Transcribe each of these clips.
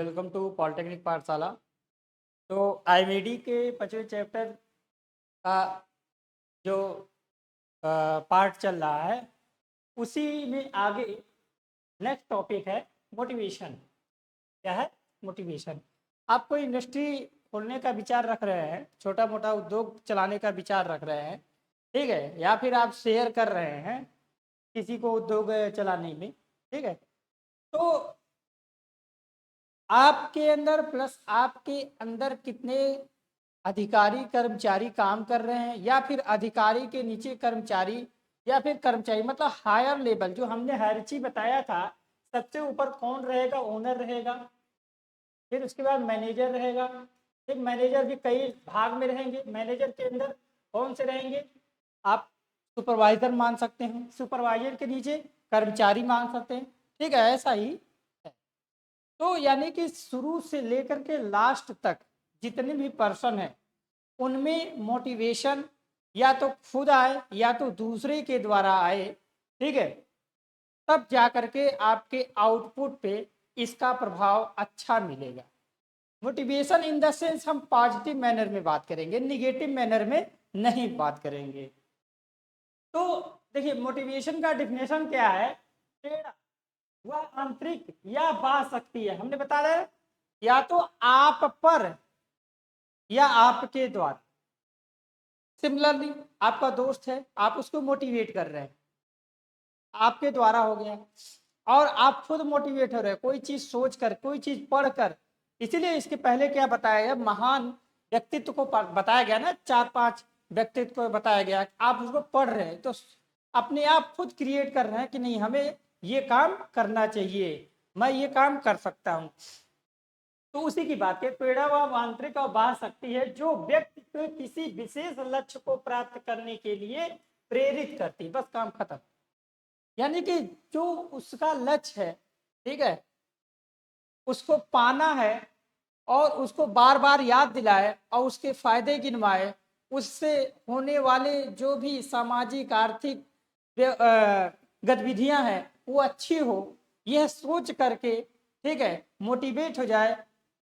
Welcome to polytechnic पाठशाला। तो IMD के 5वें चैप्टर का जो पार्ट चल रहा है उसी में आगे नेक्स्ट टॉपिक है मोटिवेशन। क्या है? मोटिवेशन। आप कोई इंडस्ट्री खोलने का विचार रख रहे हैं, छोटा मोटा उद्योग चलाने का विचार रख रहे हैं, ठीक है, या फिर आप शेयर कर रहे हैं किसी को उद्योग चलाने में, ठीक है, तो आपके अंदर प्लस आपके अंदर कितने अधिकारी कर्मचारी काम कर रहे हैं, या फिर अधिकारी के नीचे कर्मचारी, या फिर कर्मचारी मतलब हायर लेवल जो हमने हायरार्ची बताया था, सबसे ऊपर कौन रहेगा? ओनर रहेगा, फिर उसके बाद मैनेजर रहेगा। फिर मैनेजर भी कई भाग में रहेंगे। मैनेजर के अंदर कौन से रहेंगे? आप सुपरवाइजर मान सकते हैं, सुपरवाइजर के नीचे कर्मचारी मान सकते हैं, ठीक है, ऐसा ही है। तो यानी कि शुरू से लेकर के लास्ट तक जितने भी पर्सन हैं उनमें मोटिवेशन या तो खुद आए या तो दूसरे के द्वारा आए, ठीक है, तब जा करके आपके आउटपुट पे इसका प्रभाव अच्छा मिलेगा। मोटिवेशन इन द सेंस हम पॉजिटिव मैनर में बात करेंगे, निगेटिव मैनर में नहीं बात करेंगे। तो देखिए मोटिवेशन का डिफिनेशन क्या है? वह आंतरिक या बाह्य शक्ति है, हमने बताया, या तो आप पर या आपके द्वारा। सिमिलरली आपका दोस्त है, आप उसको मोटिवेट कर रहे हैं, आपके द्वारा हो गया, और आप खुद मोटिवेट हो रहे हैं कोई चीज सोचकर, कोई चीज पढ़कर। इसीलिए इसके पहले क्या बताया गया? महान व्यक्तित्व को बताया गया ना, 4-5 व्यक्तित्व को बताया गया। आप उसको पढ़ रहे हैं तो अपने आप खुद क्रिएट कर रहे हैं कि नहीं, हमें ये काम करना चाहिए, मैं ये काम कर सकता हूँ। तो उसी की बात है। प्रेरणा व आंतरिक और बाह्य शक्ति है जो व्यक्ति को किसी विशेष लक्ष्य को प्राप्त करने के लिए प्रेरित करती है। बस काम खत्म। यानी कि जो उसका लक्ष्य है, ठीक है, उसको पाना है और उसको बार बार याद दिलाए और उसके फायदे गिनवाए, उससे होने वाले जो भी सामाजिक आर्थिक गतिविधियां हैं वो अच्छी हो, यह सोच करके, ठीक है, मोटिवेट हो जाए,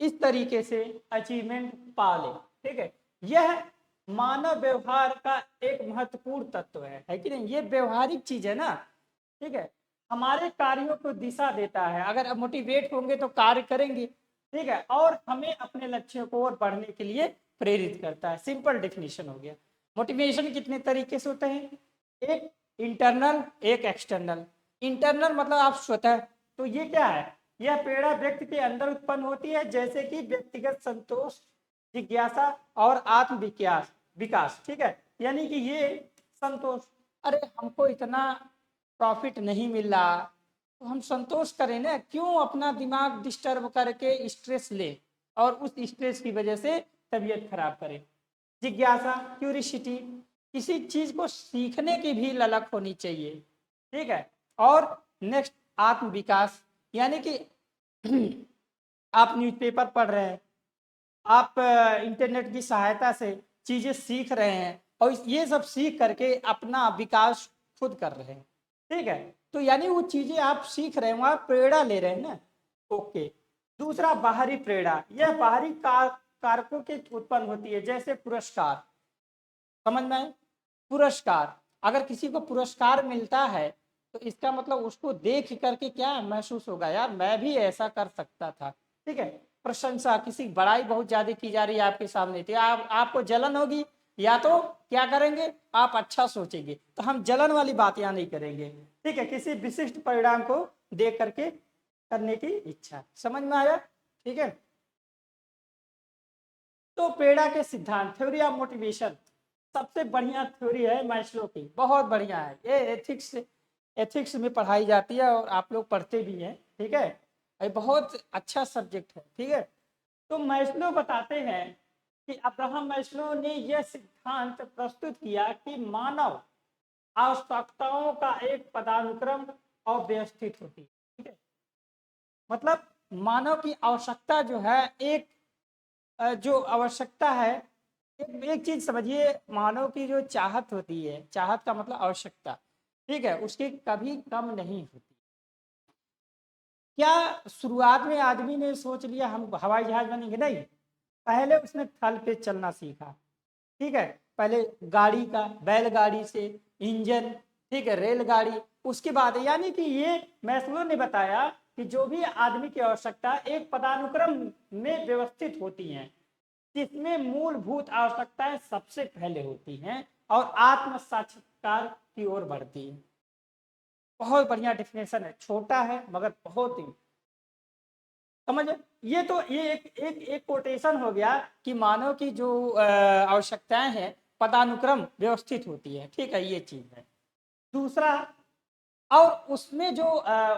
इस तरीके से अचीवमेंट पा ले, ठीक है। यह मानव व्यवहार का एक महत्वपूर्ण तत्व है कि नहीं? ये व्यवहारिक चीज है ना, ठीक है, हमारे कार्यों को दिशा देता है। अगर मोटिवेट होंगे तो कार्य करेंगे, ठीक है, और हमें अपने लक्ष्यों को और बढ़ने के लिए प्रेरित करता है। सिंपल डेफिनेशन हो गया। मोटिवेशन कितने तरीके से होते हैं? एक इंटरनल, एक एक्सटर्नल। इंटरनल मतलब आप स्वतः, तो ये क्या है? यह प्रेरणा व्यक्ति के अंदर उत्पन्न होती है, जैसे कि व्यक्तिगत संतोष, जिज्ञासा और आत्म विकास विकास, ठीक है। यानी कि ये संतोष, अरे हमको इतना प्रॉफिट नहीं मिल रहा तो हम संतोष करें ना, क्यों अपना दिमाग डिस्टर्ब करके स्ट्रेस ले और उस स्ट्रेस की वजह से तबीयत खराब करें। जिज्ञासा, क्यूरियोसिटी, किसी चीज को सीखने की भी ललक होनी चाहिए, ठीक है। और नेक्स्ट आत्म विकास, यानी कि आप न्यूज़पेपर पढ़ रहे हैं, आप इंटरनेट की सहायता से चीजें सीख रहे हैं और ये सब सीख करके अपना विकास खुद कर रहे हैं, ठीक है। तो यानी वो चीजें आप सीख रहे हैं, वहां प्रेरणा ले रहे हैं ना, ओके। दूसरा बाहरी प्रेरणा, यह बाहरी कारकों के उत्पन्न होती है, जैसे पुरस्कार। समझ में आए? पुरस्कार, अगर किसी को पुरस्कार मिलता है तो इसका मतलब उसको देख करके क्या महसूस होगा? यार मैं भी ऐसा कर सकता था, ठीक है। प्रशंसा, किसी बड़ाई बहुत ज्यादा की जा रही है आपके सामने, तो आपको जलन होगी, या तो क्या करेंगे? आप अच्छा सोचेंगे। तो हम जलन वाली बात यहाँ नहीं करेंगे, ठीक है। किसी विशिष्ट परिणाम को देख करके करने की इच्छा। समझ में आया? ठीक है। तो प्रेरणा के सिद्धांत, थ्योरी ऑफ मोटिवेशन, सबसे बढ़िया थ्योरी है मैस्लो की, बहुत बढ़िया है ये। एथिक्स में पढ़ाई जाती है और आप लोग पढ़ते भी हैं, ठीक है। ये बहुत अच्छा सब्जेक्ट है, ठीक है। तो मैस्लो बताते हैं कि अब्राहम मैस्लो ने यह सिद्धांत प्रस्तुत किया कि मानव आवश्यकताओं का एक पदानुक्रम और व्यवस्थित होती है, ठीक है। मतलब मानव की आवश्यकता जो है, एक जो आवश्यकता है, एक चीज समझिए, मानव की जो चाहत होती है, चाहत का मतलब आवश्यकता, ठीक है, उसकी कभी कम नहीं होती। क्या शुरुआत में आदमी ने सोच लिया हम हवाई जहाज बनेंगे? नहीं, पहले उसने थल पे चलना सीखा। ठीक है, पहले गाड़ी का, बैलगाड़ी से, इंजन, ठीक है, रेलगाड़ी, उसके बाद यानी कि ये मैस्लो ने बताया कि जो भी आदमी की आवश्यकता एक पदानुक्रम में व्यवस्थित होती हैं, जिसमें मूलभूत आवश्यकताएं सबसे पहले होती हैं और आत्म साक्षात्कार की ओर बढ़ती है। बहुत बढ़िया डिफिनेशन है, छोटा है मगर बहुत ही समझ। ये तो ये एक कोटेशन हो गया कि मानव की जो आवश्यकताएं हैं पदानुक्रम व्यवस्थित होती है। ठीक है, ये चीज है। दूसरा, और उसमें जो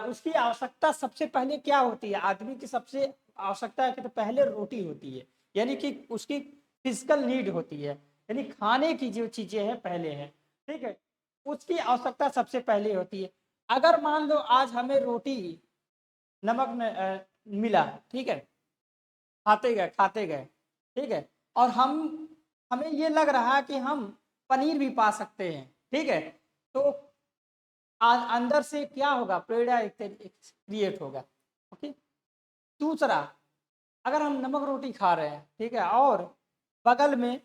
उसकी आवश्यकता सबसे पहले क्या होती है, आदमी की सबसे आवश्यकता है कि तो पहले रोटी होती है, यानी कि उसकी फिजिकल नीड होती है, यानी खाने की जो चीजें हैं पहले है। ठीक है, उसकी आवश्यकता सबसे पहले होती है। अगर मान लो आज हमें रोटी नमक में मिला, ठीक है, खाते गए, ठीक है, और हमें ये लग रहा है कि हम पनीर भी पा सकते हैं, ठीक है, तो अंदर से क्या होगा, प्रेरणा क्रिएट होगा। ओके। दूसरा, अगर हम नमक रोटी खा रहे हैं, ठीक है, और बगल में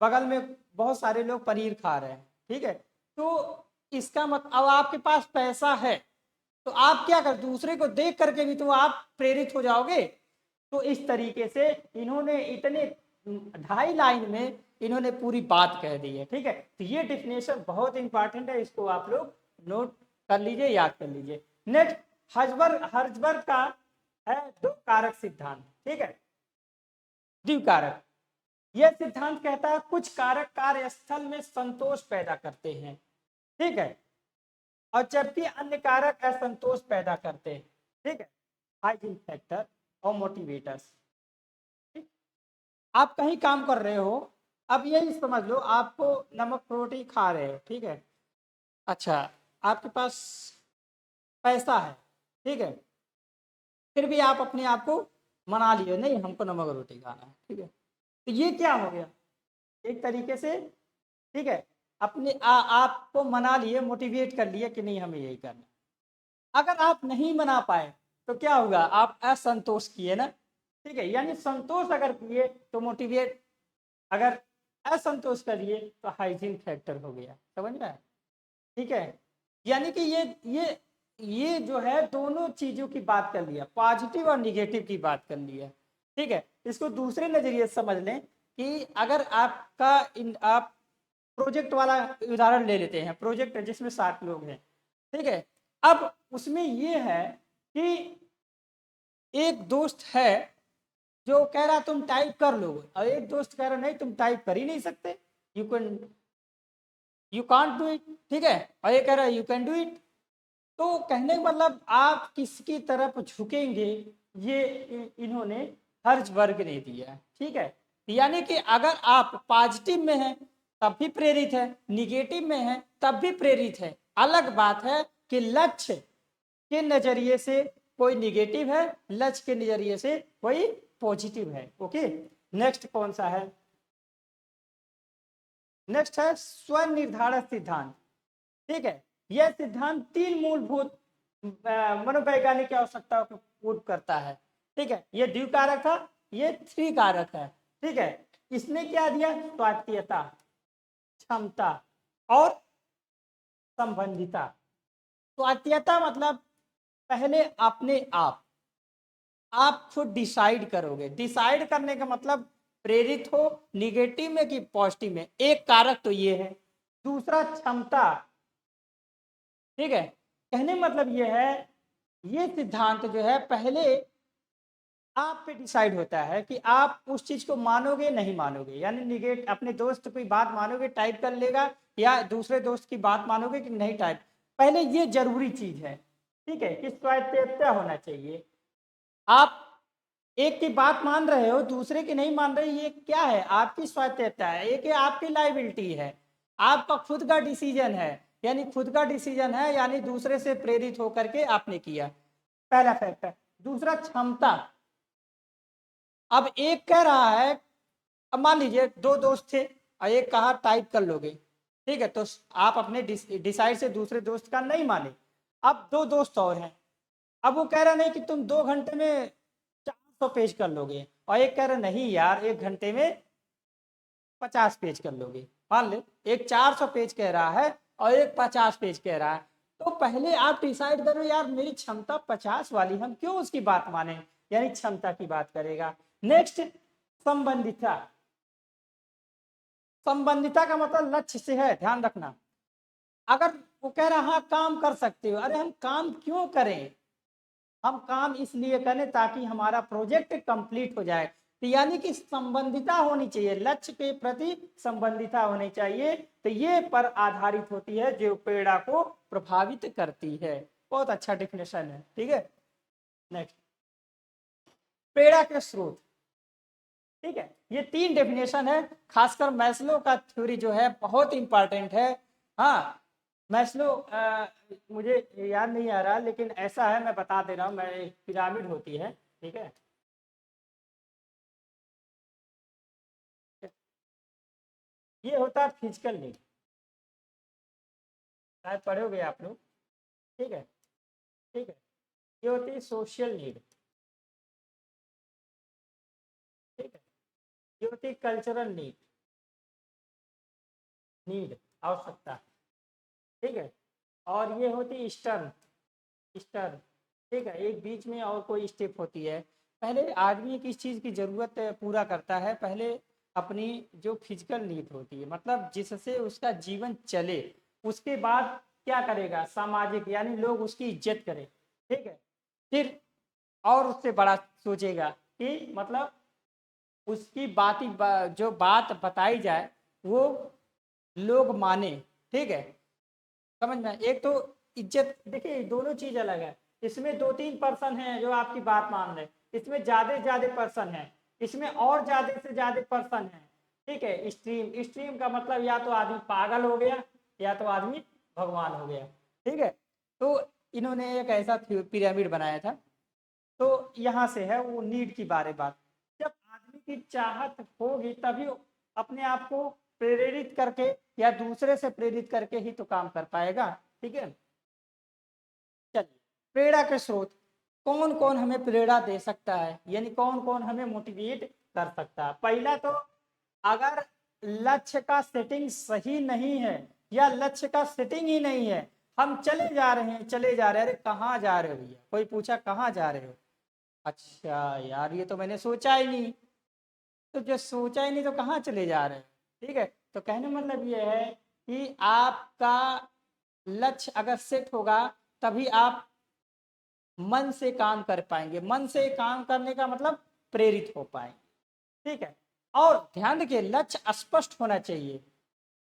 बगल में बहुत सारे लोग पनीर खा रहे हैं, ठीक है, तो इसका मतलब अब आपके पास पैसा है, तो आप क्या कर, दूसरे को देख करके भी तो आप प्रेरित हो जाओगे। तो इस तरीके से इन्होंने इतने 2.5 लाइन में इन्होंने पूरी बात कह दी है। ठीक है, तो ये डिफिनेशन बहुत इंपॉर्टेंट है, इसको आप लोग नोट कर लीजिए, याद कर लीजिए। नेक्स्ट, हर्जबर्ग का है दो कारक सिद्धांत। ठीक है, द्विकारक। यह सिद्धांत कहता है कुछ कारक कार्यस्थल में संतोष पैदा करते हैं, ठीक है, और जबकि अन्य कारक असंतोष पैदा करते हैं। ठीक है, हाइजीन फैक्टर और मोटिवेटर्स। आप कहीं काम कर रहे हो, अब यही समझ लो आपको नमक रोटी खा रहे हो, ठीक है, अच्छा, आपके पास पैसा है, ठीक है, फिर भी आप अपने आप को मना लिए नहीं हमको नमक रोटी खाना है, ठीक है, तो ये क्या हो गया, एक तरीके से, ठीक है, अपने आपको मना लिए, मोटिवेट कर लिए कि नहीं हमें यही करना। अगर आप नहीं मना पाए तो क्या होगा, आप असंतोष किए ना, ठीक है, यानी संतोष अगर किए तो मोटिवेट, अगर असंतोष करिए तो हाइजीन फैक्टर हो गया। समझ में आया? ठीक है, यानी कि ये जो है दोनों चीजों की बात कर लिया, पॉजिटिव और निगेटिव की बात कर लिया। ठीक है, इसको दूसरे नजरिए से समझ लें कि अगर आपका आप प्रोजेक्ट वाला उदाहरण ले लेते हैं, प्रोजेक्ट जिसमें 60 लोग हैं, ठीक है, अब उसमें ये है कि एक दोस्त है जो कह रहा तुम टाइप कर लो, और एक दोस्त कह रहा नहीं तुम टाइप कर ही नहीं सकते, यू कांट डू इट, ठीक है, और ये कह रहा है यू कैन डू इट। तो कहने का मतलब आप किसकी तरफ झुकेंगे, ये इन्होंने हर्जबर्ग ने दिया। ठीक है, यानी कि अगर आप पॉजिटिव में हैं तब भी प्रेरित है, निगेटिव में है तब भी प्रेरित है। अलग बात है कि लक्ष्य के नजरिए से कोई निगेटिव है, लक्ष्य के नजरिए से कोई पॉजिटिव है। ओके, नेक्स्ट कौन सा है, नेक्स्ट है स्वनिर्धारण सिद्धांत। ठीक है, यह सिद्धांत 3 मूलभूत मनोवैज्ञानिक आवश्यकताओं को पूर्ण करता है। ठीक है, ये द्विकारक था, ये 3 कारक है। ठीक है, इसने क्या दिया, स्वायत्तता, क्षमता और संबंधिता। स्वायत्तता मतलब पहले अपने आप खुद डिसाइड करोगे, डिसाइड करने का मतलब प्रेरित हो निगेटिव में कि पॉजिटिव में, एक कारक तो ये है। दूसरा क्षमता, ठीक है, कहने मतलब ये है, ये सिद्धांत जो है पहले आप पे डिसाइड होता है कि आप उस चीज को मानोगे नहीं मानोगे, यानी निगेट अपने दोस्त की बात मानोगे टाइप कर लेगा, या दूसरे दोस्त की बात मानोगे कि नहीं टाइप, पहले ये जरूरी चीज है। ठीक है, कि स्वायत्तता होना चाहिए। आप एक की बात मान रहे हो दूसरे की नहीं मान रहे, ये क्या है, आपकी स्वायत्तता है, एक आपकी लाइबिलिटी है, आपका खुद का डिसीजन है, यानी खुद का डिसीजन है, यानी दूसरे से प्रेरित होकर के आपने किया, पहला फैक्टर। दूसरा क्षमता, अब एक कह रहा है, अब मान लीजिए 2 दोस्त थे और एक कहा टाइप कर लोगे, ठीक है, तो आप अपने डिसाइड से दूसरे दोस्त का नहीं माने। अब 2 दोस्त और हैं, अब वो कह रहा नहीं कि तुम 2 घंटे में 400 पेज कर लोगे, और एक कह रहा नहीं यार 1 घंटे में 50 पेज कर लोगे। मान ले एक 400 पेज कह रहा है और एक 50 पेज कह रहा है, तो पहले आप डिसाइड करो यार मेरी क्षमता 50 वाली, हम क्यों उसकी बात माने, यानी क्षमता की बात करेगा। नेक्स्ट, संबंधिता। संबंधिता का मतलब लक्ष्य से है, ध्यान रखना। अगर वो कह रहा हाँ काम कर सकते हो, अरे हम काम क्यों करें, हम काम इसलिए करें ताकि हमारा प्रोजेक्ट कंप्लीट हो जाए। तो यानी कि संबंधिता होनी चाहिए, लक्ष्य के प्रति संबंधिता होनी चाहिए। तो ये पर आधारित होती है जो प्रेरणा को प्रभावित करती है। बहुत अच्छा डिफिनेशन है, ठीक है। नेक्स्ट, प्रेरणा के स्रोत। ठीक है, ये 3 डेफिनेशन है, खासकर मैस्लो का थ्योरी जो है बहुत इंपॉर्टेंट है। हाँ, मैस्लो मुझे याद नहीं आ रहा, लेकिन ऐसा है, मैं बता दे रहा हूँ, मैं एक पिरामिड होती है, ठीक है। ये होता है फिजिकल नीड, शायद पढ़ोगे आप लोग, ठीक है। ठीक है, ये होती है सोशल नीड, ठीक है। ये होती है कल्चरल नीड, नीड आवश्यकता, ठीक है। और ये होती है ईस्टर्न, ईस्टर्न, ठीक है। एक बीच में और कोई स्टेप होती है। पहले आदमी किस चीज़ की ज़रूरत पूरा करता है, पहले अपनी जो फिजिकल नीड होती है, मतलब जिससे उसका जीवन चले, उसके बाद क्या करेगा, सामाजिक, यानी लोग उसकी इज्जत करें, ठीक है। फिर और उससे बड़ा सोचेगा कि मतलब उसकी जो बात बताई जाए वो लोग माने, ठीक है। समझ में, एक तो इज्जत, देखिए दोनों चीज अलग है। इसमें 2-3 पर्सन हैं जो आपकी बात मान रहे, इसमें ज्यादा पर्सन है, इसमें और ज्यादा से ज्यादा पर्सन है, ठीक है। स्ट्रीम, स्ट्रीम का मतलब या तो आदमी पागल हो गया या तो आदमी भगवान हो गया, ठीक है। तो इन्होंने एक ऐसा पिरामिड बनाया था। तो यहाँ से है वो नीड की बात, जब आदमी की चाहत होगी तभी वो अपने आप को प्रेरित करके या दूसरे से प्रेरित करके ही तो काम कर पाएगा, ठीक है। चलिए, प्रेरणा के स्रोत, कौन कौन हमें प्रेरणा दे सकता है, यानी कौन कौन हमें मोटिवेट कर सकता है। पहला तो, अगर लक्ष्य का सेटिंग सही नहीं है या लक्ष्य का सेटिंग ही नहीं है, हम चले जा रहे हैं चले जा रहे हैं, अरे कहाँ जा रहे हो भैया, कोई पूछा कहाँ जा रहे हो, अच्छा यार ये तो मैंने सोचा ही नहीं, तो जो सोचा ही नहीं तो कहाँ चले जा रहे हैं, ठीक है। तो कहने मतलब ये है कि आपका लक्ष्य अगर सेट होगा तभी आप मन से काम कर पाएंगे, मन से काम करने का मतलब प्रेरित हो पाएंगे, ठीक है। और ध्यान रखिए लक्ष्य स्पष्ट होना चाहिए,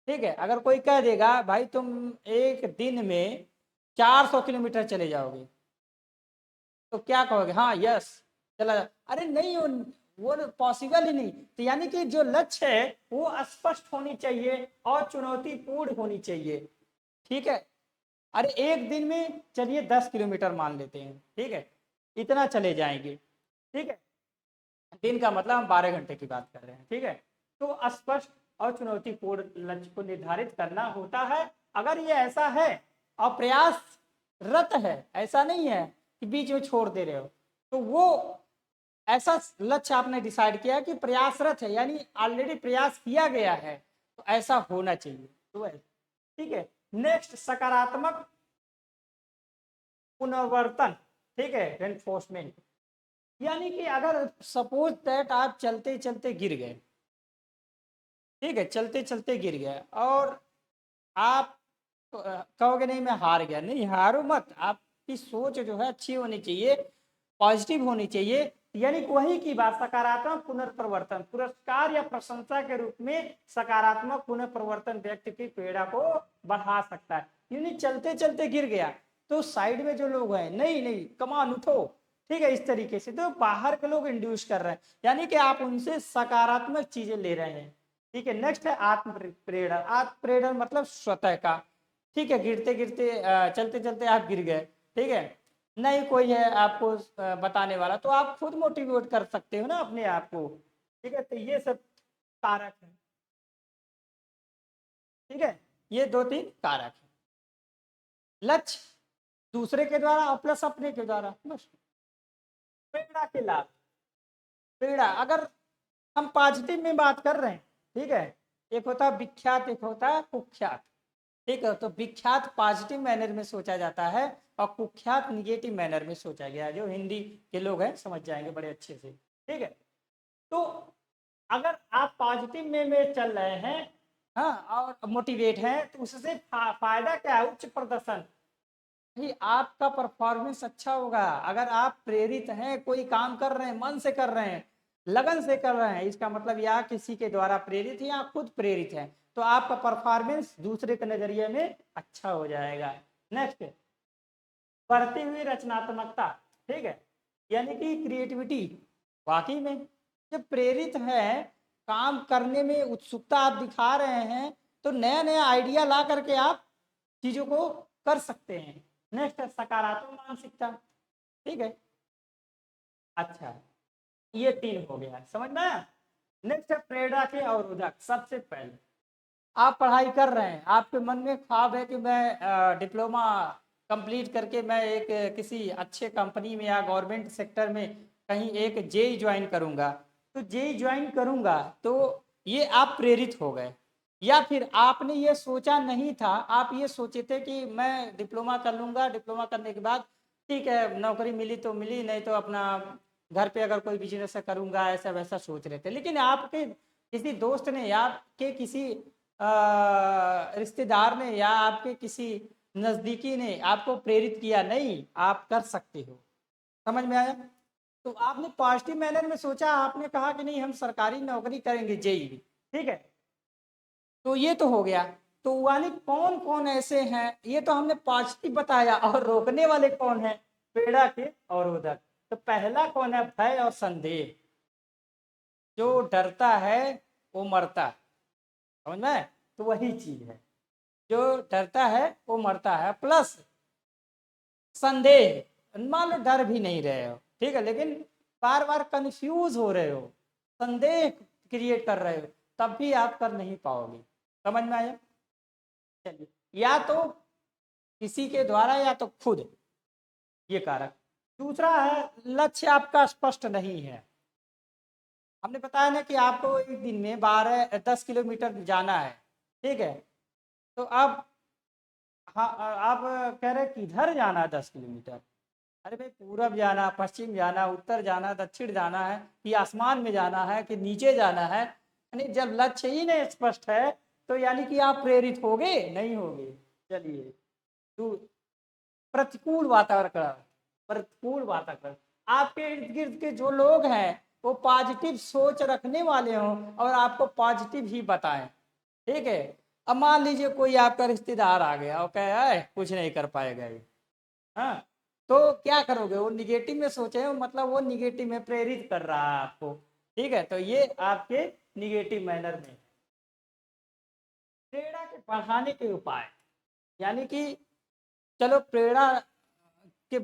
ठीक है। अगर कोई कह देगा भाई तुम एक दिन में 400 किलोमीटर चले जाओगे, तो क्या कहोगे, हाँ यस चला जा, अरे नहीं वो पॉसिबल ही नहीं। तो यानी कि जो लक्ष्य है वो स्पष्ट होनी चाहिए और चुनौतीपूर्ण होनी चाहिए, ठीक है। अरे एक दिन में चलिए 10 किलोमीटर मान लेते हैं, ठीक है, इतना चले जाएंगे, ठीक है। दिन का मतलब हम 12 घंटे की बात कर रहे हैं, ठीक है। तो स्पष्ट और चुनौतीपूर्ण लक्ष्य को निर्धारित करना होता है। अगर ये ऐसा है और प्रयासरत है, ऐसा नहीं है कि बीच में छोड़ दे रहे हो, तो वो ऐसा लक्ष्य आपने डिसाइड किया कि प्रयासरत है, यानी ऑलरेडी प्रयास किया गया है, तो ऐसा होना चाहिए, तो ठीक है। नेक्स्ट, सकारात्मक पुनर्वर्तन, ठीक है, रेनफोर्समेंट। यानी कि अगर सपोज दैट आप चलते चलते गिर गए, ठीक है, चलते चलते गिर गए और आप कहोगे नहीं मैं हार गया, नहीं हारो मत, आपकी सोच जो है अच्छी होनी चाहिए, पॉजिटिव होनी चाहिए। यानी वही की बात, सकारात्मक पुनर्प्रवर्तन, पुरस्कार या प्रशंसा के रूप में सकारात्मक पुनर्प्रवर्तन व्यक्ति की प्रेरणा को बढ़ा सकता है। यानी चलते चलते गिर गया तो साइड में जो लोग हैं, नहीं नहीं कमान उठो, ठीक है, इस तरीके से तो बाहर के लोग इंड्यूस कर रहे हैं, यानी कि आप उनसे सकारात्मक चीजें ले रहे हैं, ठीक है। नेक्स्ट है आत्म प्रेरणा। आत्म प्रेरणा मतलब स्वतः का, ठीक है, गिरते गिरते चलते चलते आप गिर गए, ठीक है, नहीं कोई है आपको बताने वाला, तो आप खुद मोटिवेट कर सकते हो ना अपने आप को, ठीक है। तो ये सब कारक है, ठीक है, ये 2-3 कारक है। लक्ष्य दूसरे के द्वारा और प्लस अपने के द्वारा, बस। प्रेरणा के लाभ, प्रेरणा अगर हम पॉजिटिव में बात कर रहे हैं, ठीक है, एक होता है विख्यात, एक होता है कुख्यात, ठीक है। तो विख्यात पॉजिटिव मैनर में सोचा जाता है और कुख्यात निगेटिव मैनर में सोचा गया है। जो हिंदी के लोग हैं समझ जाएंगे बड़े अच्छे से, ठीक है। तो अगर आप पॉजिटिव में चल रहे हैं, हाँ, और मोटिवेट हैं, तो उससे फायदा क्या है? उच्च प्रदर्शन, ही आपका परफॉर्मेंस अच्छा होगा। अगर आप प्रेरित हैं, कोई काम कर रहे हैं, मन से कर रहे हैं, लगन से कर रहे हैं, इसका मतलब या किसी के द्वारा प्रेरित है या खुद प्रेरित है, तो आपका परफॉर्मेंस दूसरे के नजरिए में अच्छा हो जाएगा। नेक्स्ट, बढ़ती हुई रचनात्मकता, ठीक है, यानी कि क्रिएटिविटी। वाकई में जब प्रेरित है, काम करने में उत्सुकता आप दिखा रहे हैं, तो नया नया आइडिया ला करके आप चीजों को कर सकते हैं। नेक्स्ट है सकारात्मक मानसिकता, ठीक है। अच्छा, ये 3 हो गया, समझ में आया। नेक्स्ट है प्रेरणा के अवरोधक। सबसे पहले आप पढ़ाई कर रहे हैं, आपके मन में ख्वाब है कि मैं डिप्लोमा कंप्लीट करके मैं एक किसी अच्छे कंपनी में या गवर्नमेंट सेक्टर में कहीं एक जेई ज्वाइन करूंगा। तो जेई ज्वाइन करूंगा, तो ये आप प्रेरित हो गए। या फिर आपने ये सोचा नहीं था, आप ये सोचे थे कि मैं डिप्लोमा कर लूंगा, डिप्लोमा करने के बाद ठीक है नौकरी मिली तो मिली, नहीं तो अपना घर पे अगर कोई बिजनेस करूंगा, ऐसा वैसा सोच रहे थे। लेकिन आपके किसी दोस्त ने या आपके किसी रिश्तेदार ने या आपके किसी नजदीकी ने आपको प्रेरित किया, नहीं आप कर सकते हो। समझ में आया। तो आपने पॉजिटिव मैनर में सोचा, आपने कहा कि नहीं हम सरकारी नौकरी करेंगे जेई में, ठीक है। तो ये तो हो गया। तो वाली कौन कौन ऐसे हैं, ये तो हमने पॉजिटिव बताया, और रोकने वाले कौन है? प्रेरणा के अवरोधक। तो पहला कौन है? भय और संदेह। जो डरता है वो मरता, समझ में। तो वही चीज है, जो डरता है वो मरता है। प्लस संदेह, मान लो डर भी नहीं रहे हो, ठीक है, लेकिन बार बार कंफ्यूज हो रहे हो, संदेह क्रिएट कर रहे हो, तब भी आप कर नहीं पाओगे। समझ में आया। चलिए, या तो किसी के द्वारा या तो खुद, ये कारक। दूसरा है लक्ष्य आपका स्पष्ट नहीं है। हमने बताया ना कि आपको एक दिन में 10 किलोमीटर जाना है, ठीक है। तो अब हाँ, आप कह रहे हैं किधर जाना है 10 किलोमीटर? अरे भाई, पूरब जाना, पश्चिम जाना, उत्तर जाना, दक्षिण जाना है, कि आसमान में जाना है कि नीचे जाना है? यानी जब लक्ष्य ही नहीं स्पष्ट है, तो यानी कि आप प्रेरित होगे नहीं होगे। चलिए, तो प्रतिकूल वातावरण, प्रतिकूल वातावरण, आपके इर्द गिर्द के जो लोग हैं वो पॉजिटिव सोच रखने वाले हों और आपको पॉजिटिव ही बताएं, ठीक है। अब मान लीजिए कोई आपका रिश्तेदार आ गया और कहे आए कुछ नहीं कर पाएगा ये, हाँ, तो क्या करोगे? वो निगेटिव में सोचे, मतलब वो निगेटिव में प्रेरित कर रहा है आपको, ठीक है। तो ये आपके निगेटिव मैनर में। प्रेरणा के बढ़ाने के उपाय, यानी कि चलो प्रेरणा के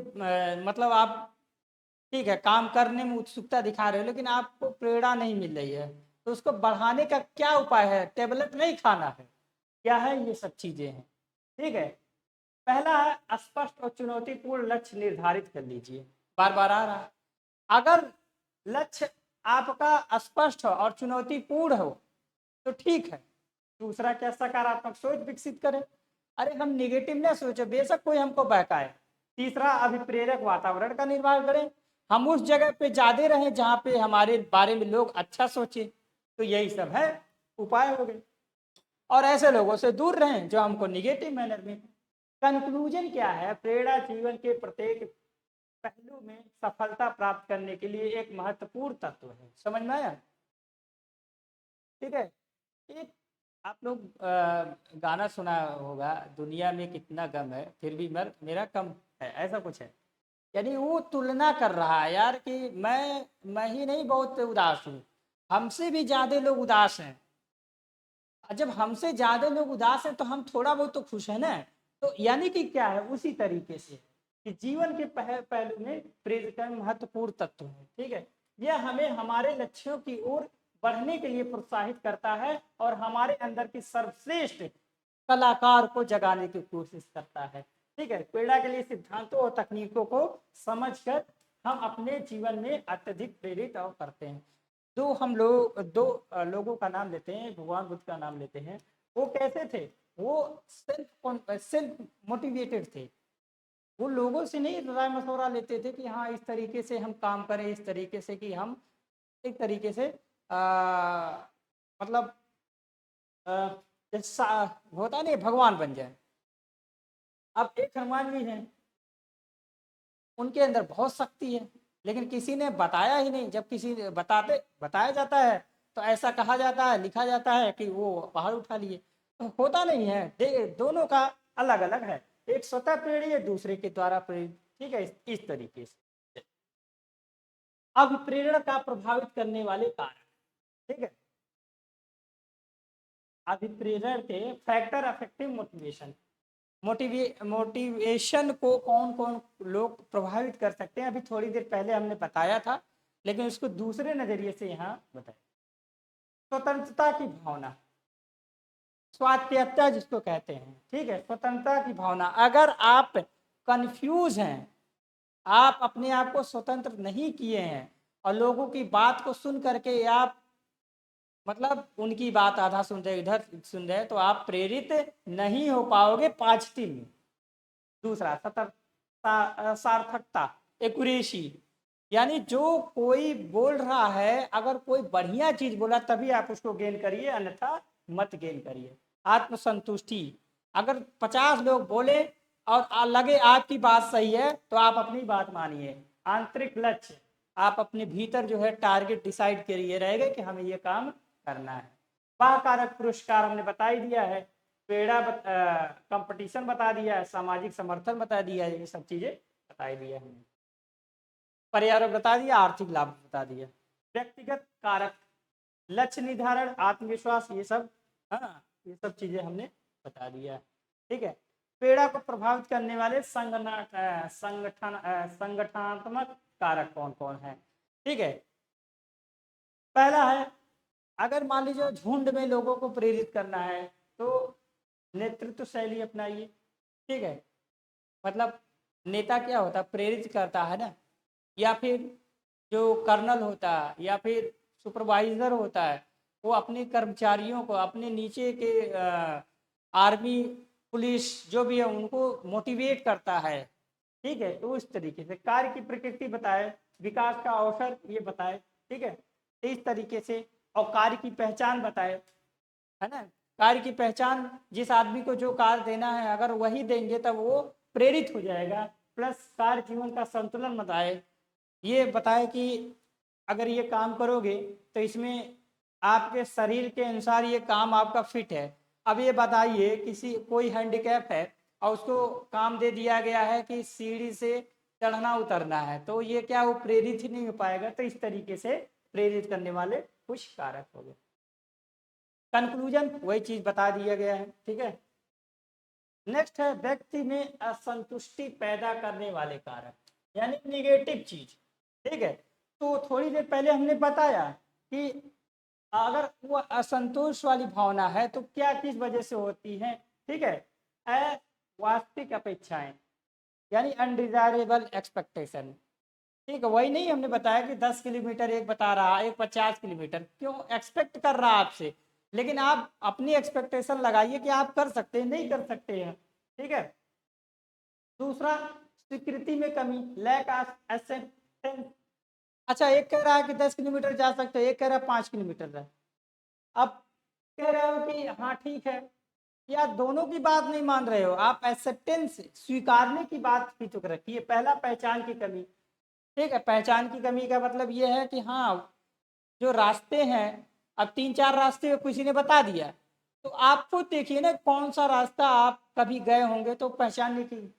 मतलब आप ठीक है काम करने में उत्सुकता दिखा रहे हो, लेकिन आपको प्रेरणा नहीं मिल रही है, तो उसको बढ़ाने का क्या उपाय है? टेबलेट नहीं खाना है, क्या है? ये सब चीजें हैं, ठीक है। पहला है स्पष्ट और चुनौतीपूर्ण लक्ष्य निर्धारित कर लीजिए। बार बार आ रहा है, अगर लक्ष्य आपका स्पष्ट हो और चुनौतीपूर्ण हो तो ठीक है। दूसरा क्या? सकारात्मक सोच विकसित करें। अरे हम निगेटिव ना सोचे, बेशक कोई हमको बहकाए। तीसरा, अभिप्रेरक वातावरण का निर्माण करें। हम उस जगह पे ज्यादा रहें जहाँ पे हमारे बारे में लोग अच्छा सोचे। तो यही सब है उपाय हो गए। और ऐसे लोगों से दूर रहें जो हमको निगेटिव मैनर में। कंक्लूजन क्या है? प्रेरणा जीवन के प्रत्येक पहलू में सफलता प्राप्त करने के लिए एक महत्वपूर्ण तत्व है। समझ में आया? ठीक है। एक आप लोग गाना सुना होगा, दुनिया में कितना गम है फिर भी मेरा कम है, ऐसा कुछ है। यानी वो तुलना कर रहा है यार कि मैं ही नहीं बहुत उदास हूँ, हमसे भी ज्यादा लोग उदास हैं। और जब हमसे ज्यादा लोग उदास हैं तो हम थोड़ा बहुत तो खुश है ना। तो यानी कि क्या है? उसी तरीके से कि जीवन के पहलू में प्रेरक महत्वपूर्ण तत्व है, ठीक है। यह हमें हमारे लक्ष्यों की ओर बढ़ने के लिए प्रोत्साहित करता है और हमारे अंदर की सर्वश्रेष्ठ कलाकार को जगाने की कोशिश करता है। ठीक है, प्रेरणा के लिए सिद्धांतों और तकनीकों को समझकर हम अपने जीवन में अत्यधिक प्रेरित और करते हैं। दो लोगों का नाम लेते हैं, भगवान बुद्ध का नाम लेते हैं। वो कैसे थे? वो सेल्फ मोटिवेटेड थे। वो लोगों से नहीं राय मशवरा लेते थे कि हाँ इस तरीके से हम काम करें, इस तरीके से कि हम एक तरीके से मतलब जैसा होता नहीं भगवान बन जाए। अब एक हनुमान जी हैं, उनके अंदर बहुत शक्ति है, लेकिन किसी ने बताया ही नहीं। जब किसी ने बताया जाता है तो ऐसा कहा जाता है, लिखा जाता है कि वो पहाड़ उठा लिए। तो होता नहीं है, दोनों का अलग अलग है। एक स्वतः प्रेरित है, दूसरे के द्वारा प्रेरित। ठीक है, इस तरीके से। अब प्रेरणा का प्रभावित करने वाले कारक, ठीक है, अभिप्रेरण के फैक्टर अफेक्टिव मोटिवेशन। मोटिवेशन को कौन कौन लोग प्रभावित कर सकते हैं, अभी थोड़ी देर पहले हमने बताया था, लेकिन उसको दूसरे नजरिए से यहाँ बताया। स्वतंत्रता की भावना, स्वायत्तता जिसको कहते हैं, ठीक है, स्वतंत्रता की भावना। अगर आप कंफ्यूज हैं, आप अपने आप को स्वतंत्र नहीं किए हैं और लोगों की बात को सुन करके आप मतलब उनकी बात आधा सुन रहे इधर सुन रहे, तो आप प्रेरित नहीं हो पाओगे पॉजिटिव में। दूसरा सार्थकता, एक्यूरेसी, यानी जो कोई बोल रहा है, अगर कोई बढ़िया चीज बोला तभी आप उसको गेन करिए, अन्यथा मत गेन करिए। आत्मसंतुष्टि, अगर 50 लोग बोले और लगे आपकी बात सही है तो आप अपनी बात मानिए। आंतरिक लक्ष्य, आप अपने भीतर जो है टारगेट डिसाइड करिए रहेगा कि हमें ये काम करना है। कारक पुरस्कार हमने बता ही दिया है, प्रेरणा कंपटीशन बता दिया है, सामाजिक समर्थन बता दिया है, ये सब चीजें बता ही दिया हमने। पर्यावरण बता दिया, आर्थिक लाभ बता दिया। व्यक्तिगत कारक, लक्ष्य निर्धारण, आत्मविश्वास, ये सब, हाँ ये सब चीजें हमने बता दिया। ठीक है, प्रेरणा को प्रभावित करने वाले संगठनात्मक कारक कौन कौन है? ठीक है, पहला है, अगर मान लीजिए झुंड में लोगों को प्रेरित करना है तो नेतृत्व शैली अपनाइए। ठीक है, मतलब नेता क्या होता है? प्रेरित करता है ना, या फिर जो कर्नल होता है या फिर सुपरवाइजर होता है, वो अपने कर्मचारियों को, अपने नीचे के आर्मी पुलिस जो भी है उनको मोटिवेट करता है। ठीक है, तो इस तरीके से कार्य की प्रकृति बताए, विकास का अवसर ये बताए। ठीक है, इस तरीके से। और कार्य की पहचान बताए, है ना, कार्य की पहचान, जिस आदमी को जो कार्य देना है अगर वही देंगे तब वो प्रेरित हो जाएगा। प्लस कार्य जीवन का संतुलन बताए, ये बताए कि अगर ये काम करोगे तो इसमें आपके शरीर के अनुसार ये काम आपका फिट है। अब ये बताइए किसी कोई हैंडीकैप है और उसको काम दे दिया गया है कि सीढ़ी से चढ़ना उतरना है, तो ये क्या वो प्रेरित ही नहीं हो पाएगा। तो इस तरीके से प्रेरित करने वाले कुछ कारक हो गए। कंक्लूजन वही चीज बता दिया गया है। ठीक है, नेक्स्ट है व्यक्ति में असंतुष्टि पैदा करने वाले कारक, यानी निगेटिव चीज। ठीक है, तो थोड़ी देर पहले हमने बताया कि अगर वो असंतोष वाली भावना है तो क्या किस वजह से होती है? ठीक है, अवास्तविक अपेक्षाएं, यानी अनडिजायरेबल एक्सपेक्टेशन। ठीक है, वही नहीं हमने बताया कि 10 किलोमीटर एक बता रहा, एक 50 किलोमीटर, क्यों एक्सपेक्ट कर रहा आपसे, लेकिन आप अपनी एक्सपेक्टेशन लगाइए कि आप कर सकते हैं, नहीं कर सकते हैं। ठीक है, दूसरा स्वीकृति में कमी, लैक ऑफ एक्सेप्टेंस। अच्छा, एक कह रहा है कि 10 किलोमीटर जा सकते हैं, एक कह रहा है 5 किलोमीटर है। अब कह रहे हो कि हाँ ठीक है, या दोनों की बात नहीं मान रहे हो आप, एक्सेप्टेंस स्वीकारने की बात भी तो रखिए। पहला पहचान की कमी। ठीक है, पहचान की कमी का मतलब ये है कि हाँ जो रास्ते हैं, अब 3-4 रास्ते किसी ने बता दिया, तो आप खुद देखिए ना कौन सा रास्ता आप कभी गए होंगे तो पहचानने की।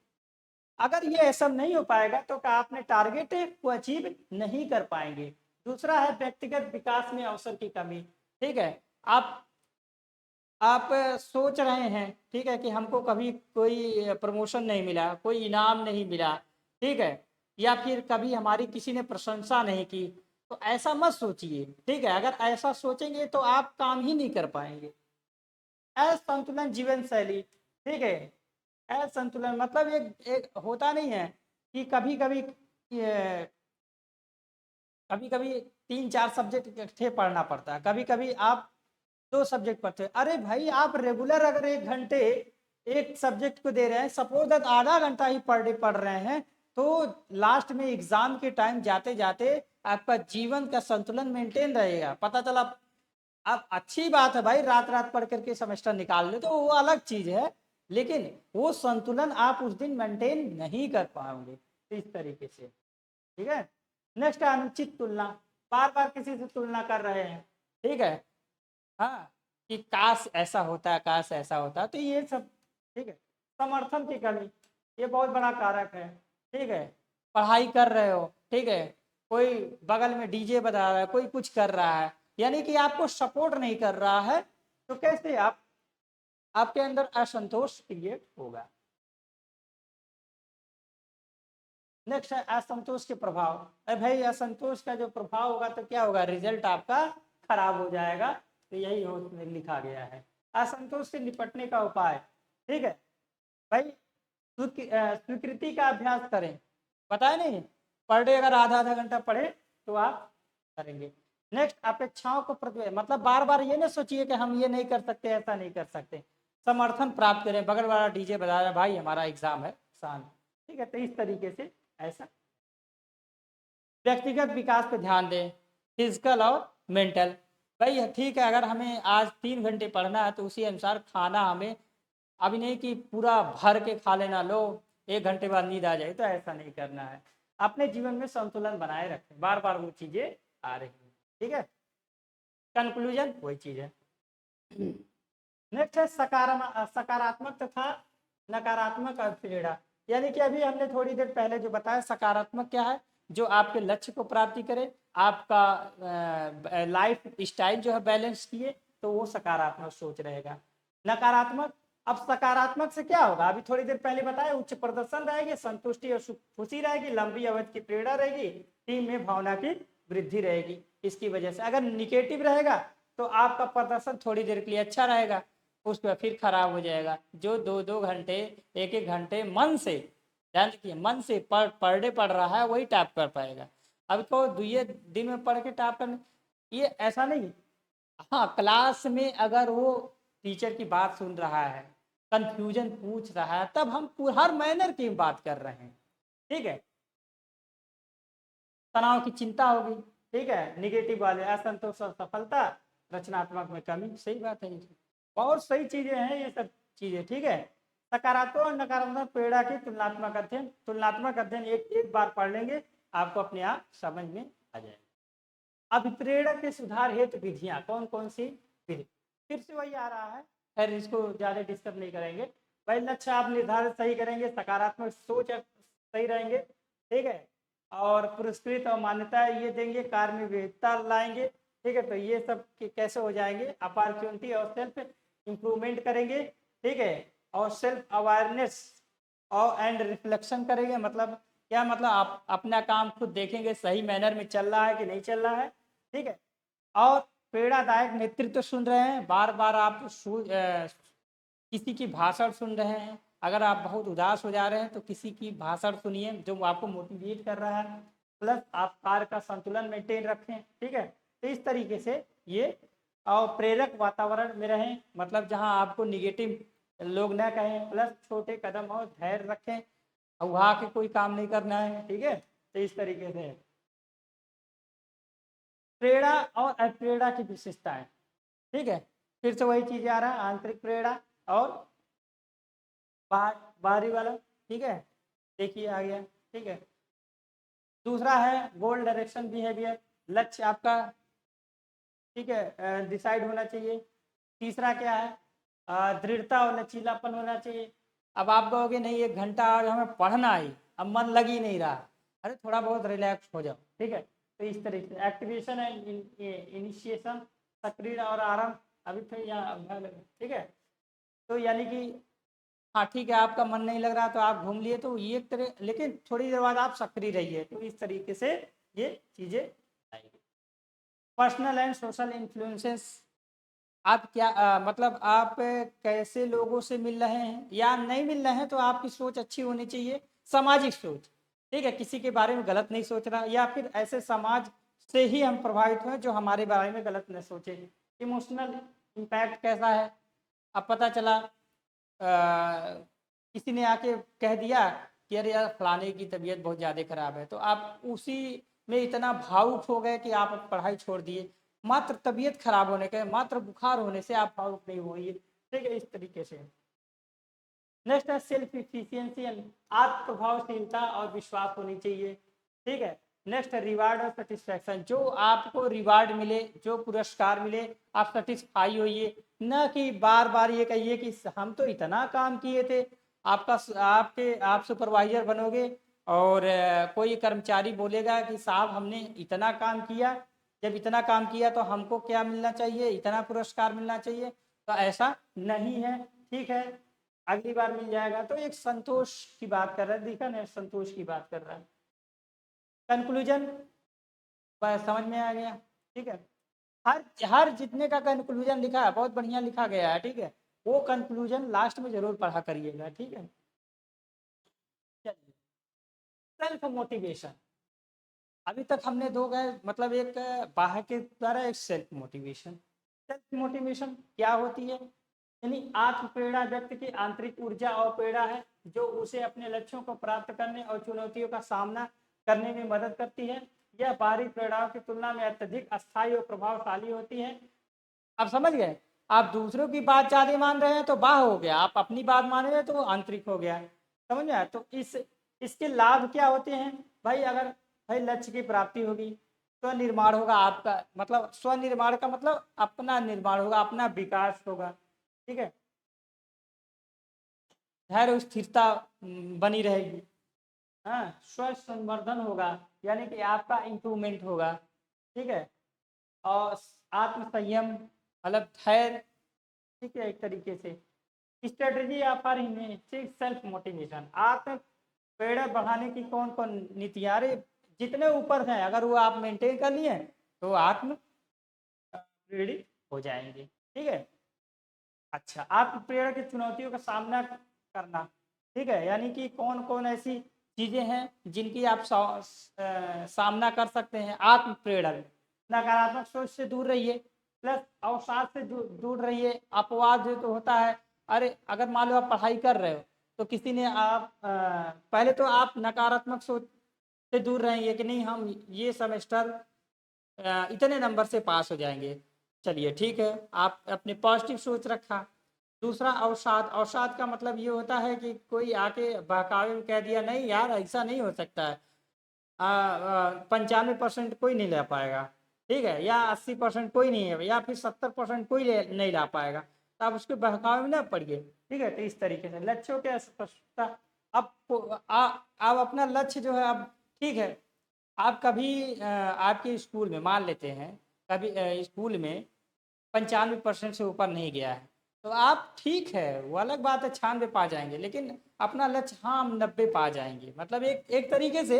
अगर ये सब नहीं हो पाएगा तो क्या आपने टारगेट को अचीव नहीं कर पाएंगे। दूसरा है व्यक्तिगत विकास में अवसर की कमी। ठीक है, आप सोच रहे हैं, ठीक है, कि हमको कभी कोई प्रमोशन नहीं मिला, कोई इनाम नहीं मिला, ठीक है, या फिर कभी हमारी किसी ने प्रशंसा नहीं की, तो ऐसा मत सोचिए। ठीक है, अगर ऐसा सोचेंगे तो आप काम ही नहीं कर पाएंगे। असंतुलन जीवन शैली, ठीक है, असंतुलन मतलब एक होता नहीं है कि कभी कभी कभी कभी 3-4 सब्जेक्ट इकट्ठे पढ़ना पड़ता है, कभी कभी आप 2 सब्जेक्ट पढ़ते हैं। अरे भाई आप रेगुलर अगर 1 घंटे एक सब्जेक्ट को दे रहे हैं, सपोज दैट आधा घंटा ही पर डे पढ़ रहे हैं, तो लास्ट में एग्जाम के टाइम जाते जाते आपका जीवन का संतुलन मेंटेन रहेगा। पता चला आप अच्छी बात है भाई, रात रात पढ़ करके सेमेस्टर निकाल ले तो वो अलग चीज है, लेकिन वो संतुलन आप उस दिन मेंटेन नहीं कर पाओगे इस तरीके से। ठीक है, नेक्स्ट है अनुचित तुलना, बार बार किसी से तुलना कर रहे हैं। ठीक है, हाँ, कि काश ऐसा होता, काश ऐसा होता, तो ये सब। ठीक है, समर्थन की कमी, ये बहुत बड़ा कारक है। ठीक है, पढ़ाई कर रहे हो, ठीक है, कोई बगल में डीजे बजा रहा है, कोई कुछ कर रहा है, यानी कि आपको सपोर्ट नहीं कर रहा है, तो कैसे आप आपके अंदर असंतोष क्रिएट होगा। नेक्स्ट है असंतोष के प्रभाव। अरे भाई असंतोष का जो प्रभाव होगा तो क्या होगा, रिजल्ट आपका खराब हो जाएगा। तो यही उसमें लिखा गया है, असंतोष से निपटने का उपाय। ठीक है भाई, स्वीकृति का अभ्यास करें, बताए नहीं, पर डे अगर आधा आधा घंटा पढ़े तो आप करेंगे। नेक्स्ट अपेक्षाओं को मतलब बार बार ये ना सोचिए कि हम ये नहीं कर सकते, ऐसा नहीं कर सकते। समर्थन प्राप्त करें, बगल वाला डीजे बजा रहा, भाई हमारा एग्जाम है शांत। ठीक है, तो इस तरीके से ऐसा। व्यक्तिगत विकास पे ध्यान दें, फिजिकल और मेंटल। भाई ठीक है, अगर हमें आज 3 घंटे पढ़ना है तो उसी अनुसार खाना हमें, अभी नहीं कि पूरा भर के खा लेना, लो 1 घंटे बाद नींद आ जाए, तो ऐसा नहीं करना है। अपने जीवन में संतुलन बनाए रखें, बार बार वो चीज़ें आ रही हैं। ठीक है, कंक्लूजन वही चीज़ है। नेक्स्ट है सकारात्मक तथा नकारात्मक प्रेरणा। यानी कि अभी हमने थोड़ी देर पहले जो बताया, सकारात्मक क्या है, जो आपके लक्ष्य को प्राप्ति करे, आपका लाइफ स्टाइल जो है बैलेंस किए, तो वो सकारात्मक सोच रहेगा। नकारात्मक, अब सकारात्मक से क्या होगा, अभी थोड़ी देर पहले बताया, उच्च प्रदर्शन रहेगी, संतुष्टि और खुशी रहेगी, लंबी अवधि की प्रेरणा रहेगी, टीम में भावना की वृद्धि रहेगी। इसकी वजह से अगर निगेटिव रहेगा तो आपका प्रदर्शन थोड़ी देर के लिए अच्छा रहेगा, उसके बाद फिर खराब हो जाएगा। जो 2-2 घंटे 1-1 घंटे मन से, ध्यान रखिए, मन से पर डे पढ़ रहा है वही टैप कर पाएगा। अब तो ये दिन में पढ़ के टैप करने, ये ऐसा नहीं। हाँ, क्लास में अगर वो टीचर की बात सुन रहा है, कंफ्यूजन पूछ रहा है, तब हम हर मैनर की बात कर रहे हैं। ठीक है, तनाव की चिंता होगी। ठीक है, निगेटिव वाले असंतोष और सफलता, रचनात्मक में कमी। सही बात है, ये बहुत सही चीजें हैं ये सब चीजें। ठीक है, सकारात्मक और नकारात्मक प्रेरणा की तुलनात्मक अध्ययन एक एक बार पढ़ लेंगे, आपको अपने आप समझ में आ जाएगा। अब प्रेरणा के सुधार हेतु विधियां कौन कौन सी विधि, फिर से वही आ रहा है, फिर इसको ज्यादा डिस्कस नहीं करेंगे। पहले लक्ष्य आप निर्धारित सही करेंगे, सकारात्मक सोच सही रहेंगे। ठीक है, और पुरस्कृत और मान्यता ये देंगे, कार्य में विविधता लाएंगे। ठीक है, तो ये सब कैसे हो जाएंगे, अपॉर्चुनिटी और सेल्फ इम्प्रूवमेंट करेंगे। ठीक है, और सेल्फ अवेयरनेस और एंड रिफ्लेक्शन करेंगे। मतलब क्या, मतलब आप अपना काम खुद देखेंगे, सही मैनर में चल रहा है कि नहीं चल रहा है। ठीक है, और प्रेरणादायक नेतृत्व सुन रहे हैं, बार बार आप किसी की भाषण सुन रहे हैं, अगर आप बहुत उदास हो जा रहे हैं तो किसी की भाषण सुनिए जो आपको मोटिवेट कर रहा है, प्लस आप कार्य का संतुलन मेंटेन रखें। ठीक है, तो इस तरीके से ये, और प्रेरक वातावरण में रहें, मतलब जहां आपको निगेटिव लोग ना कहें, प्लस छोटे कदम और धैर्य रखें, उहा के कोई काम नहीं करना है। ठीक है, तो इस तरीके से प्रेरणा और अप्रेरणा की विशेषताएं। ठीक है, फिर से वही चीज आ रहा है, आंतरिक प्रेरणा और बाहरी वाला। ठीक है, देखिए आ गया। ठीक है, दूसरा है गोल डायरेक्शन बिहेवियर, लक्ष्य आपका, ठीक है, डिसाइड होना चाहिए। तीसरा क्या है, दृढ़ता और लचीलापन होना चाहिए। अब आप कहोगे नहीं 1 घंटा आज हमें पढ़ना ही, अब मन लग ही नहीं रहा, अरे थोड़ा बहुत रिलैक्स हो जाओ। ठीक है, तो इस तरीके से एक्टिवेशन एंड इनिशिएशन, सक्रिय और आरंभ, अभी फिर यहाँ। ठीक है, तो यानी कि हाँ ठीक है, आपका मन नहीं लग रहा तो आप घूम लिए, तो ये तरह, लेकिन थोड़ी देर बाद आप सक्रिय रहिए, तो इस तरीके से ये चीजें आएगी। पर्सनल एंड सोशल इन्फ्लुएंसेस, आप क्या मतलब आप कैसे लोगों से मिल रहे हैं या नहीं मिल रहे हैं, तो आपकी सोच अच्छी होनी चाहिए, सामाजिक सोच। ठीक है, किसी के बारे में गलत नहीं सोच रहा, या फिर ऐसे समाज से ही हम प्रभावित हुए जो हमारे बारे में गलत न सोचे। इमोशनल इम्पैक्ट कैसा है, अब पता चला किसी ने आके कह दिया कि अरे यार फलाने की तबीयत बहुत ज़्यादा खराब है, तो आप उसी में इतना भावुक हो गए कि आप पढ़ाई छोड़ दिए। मात्र तबीयत खराब होने के, मात्र बुखार होने से आप भावुक नहीं होइए। ठीक है, इस तरीके से। नेक्स्ट है सेल्फ इफिशियंसी, आत्म प्रभावशीलता और विश्वास होनी चाहिए। ठीक है। नेक्स्ट है रिवार्ड और सेटिस्फैक्शन, जो आपको रिवार्ड मिले, जो पुरस्कार मिले, आप सेटिस्फाई होइए, न कि बार बार ये कहिए कि हम तो इतना काम किए थे। आप सुपरवाइजर बनोगे और कोई कर्मचारी बोलेगा कि साहब हमने इतना काम किया, जब इतना काम किया तो हमको क्या मिलना चाहिए, इतना पुरस्कार मिलना चाहिए, तो ऐसा नहीं है। ठीक है, अगली बार मिल जाएगा। तो एक संतोष की बात कर रहा है, देखा ना, संतोष की बात कर रहा है। कंक्लूजन समझ में आ गया। ठीक है, हर हर जितने का कंक्लूजन लिखा है बहुत बढ़िया लिखा गया है। ठीक है, वो कंक्लूजन लास्ट में जरूर पढ़ा करिएगा। ठीक है, चलिए। सेल्फ मोटिवेशन, अभी तक हमने दो गए, मतलब एक बाह्य के द्वारा, एक सेल्फ मोटिवेशन। सेल्फ मोटिवेशन क्या होती है, यानी आत्म प्रेरणा व्यक्ति की आंतरिक ऊर्जा और प्रेरणा है जो उसे अपने लक्ष्यों को प्राप्त करने और चुनौतियों का सामना करने में मदद करती है। यह बाहरी प्रेरणाओं की तुलना में अत्यधिक अस्थायी और प्रभावशाली होती है। आप समझ गए, आप दूसरों की बात ज्यादा मान रहे हैं तो बाह्य हो गया, आप अपनी बात मान रहे हैं तो वो आंतरिक हो गया। समझ में आया, तो इसके लाभ क्या होते हैं भाई, अगर भाई लक्ष्य की प्राप्ति होगी, स्वनिर्माण होगा आपका, मतलब स्वनिर्माण का मतलब अपना निर्माण होगा, अपना विकास होगा। ठीक है, धैर्य स्थिरता बनी रहेगी। हाँ, स्व संवर्धन होगा, यानी कि आपका इंप्रूवमेंट होगा। ठीक है, और आत्म संयम, मतलब धैर्य। ठीक है, एक तरीके से strategy of our self motivation, आत्म प्रेरणा बढ़ाने की कौन कौन नीतियाँ, अरे जितने ऊपर हैं अगर वो आप मेंटेन कर लिए तो आत्म प्रेरित हो जाएंगे। ठीक है, अच्छा, आत्म प्रेरणा की चुनौतियों का सामना करना। ठीक है, यानी कि कौन कौन ऐसी चीजें हैं जिनकी आप सामना कर सकते हैं आत्म प्रेरणा में। नकारात्मक सोच से दूर रहिए, प्लस अवसाद से दूर रहिए। अपवाद जो तो होता है, अरे अगर मान लो आप पढ़ाई कर रहे हो तो किसी ने आप पहले तो आप नकारात्मक सोच से दूर रहेंगे कि नहीं हम ये सेमेस्टर इतने नंबर से पास हो जाएंगे। चलिए ठीक है, आप अपने पॉजिटिव सोच रखा। दूसरा अवसाद, अवसाद का मतलब ये होता है कि कोई आके बहकावे में कह दिया नहीं यार ऐसा नहीं हो सकता है, 95% कोई नहीं ले पाएगा। ठीक है, या 80% कोई नहीं है, या फिर 70% कोई नहीं ला पाएगा, तो आप उसके बहकावे में ना पड़िए। ठीक है, तो इस तरीके से लक्ष्यों के स्पष्टता। अब आप अपना लक्ष्य जो है, अब ठीक है, आप कभी आपके स्कूल में मान लेते हैं, कभी स्कूल में 95% से ऊपर नहीं गया है, तो आप ठीक है वो अलग बात है, 96 पा जाएंगे, लेकिन अपना लक्ष्य हाँ हम 90 पा जाएंगे, मतलब एक एक तरीके से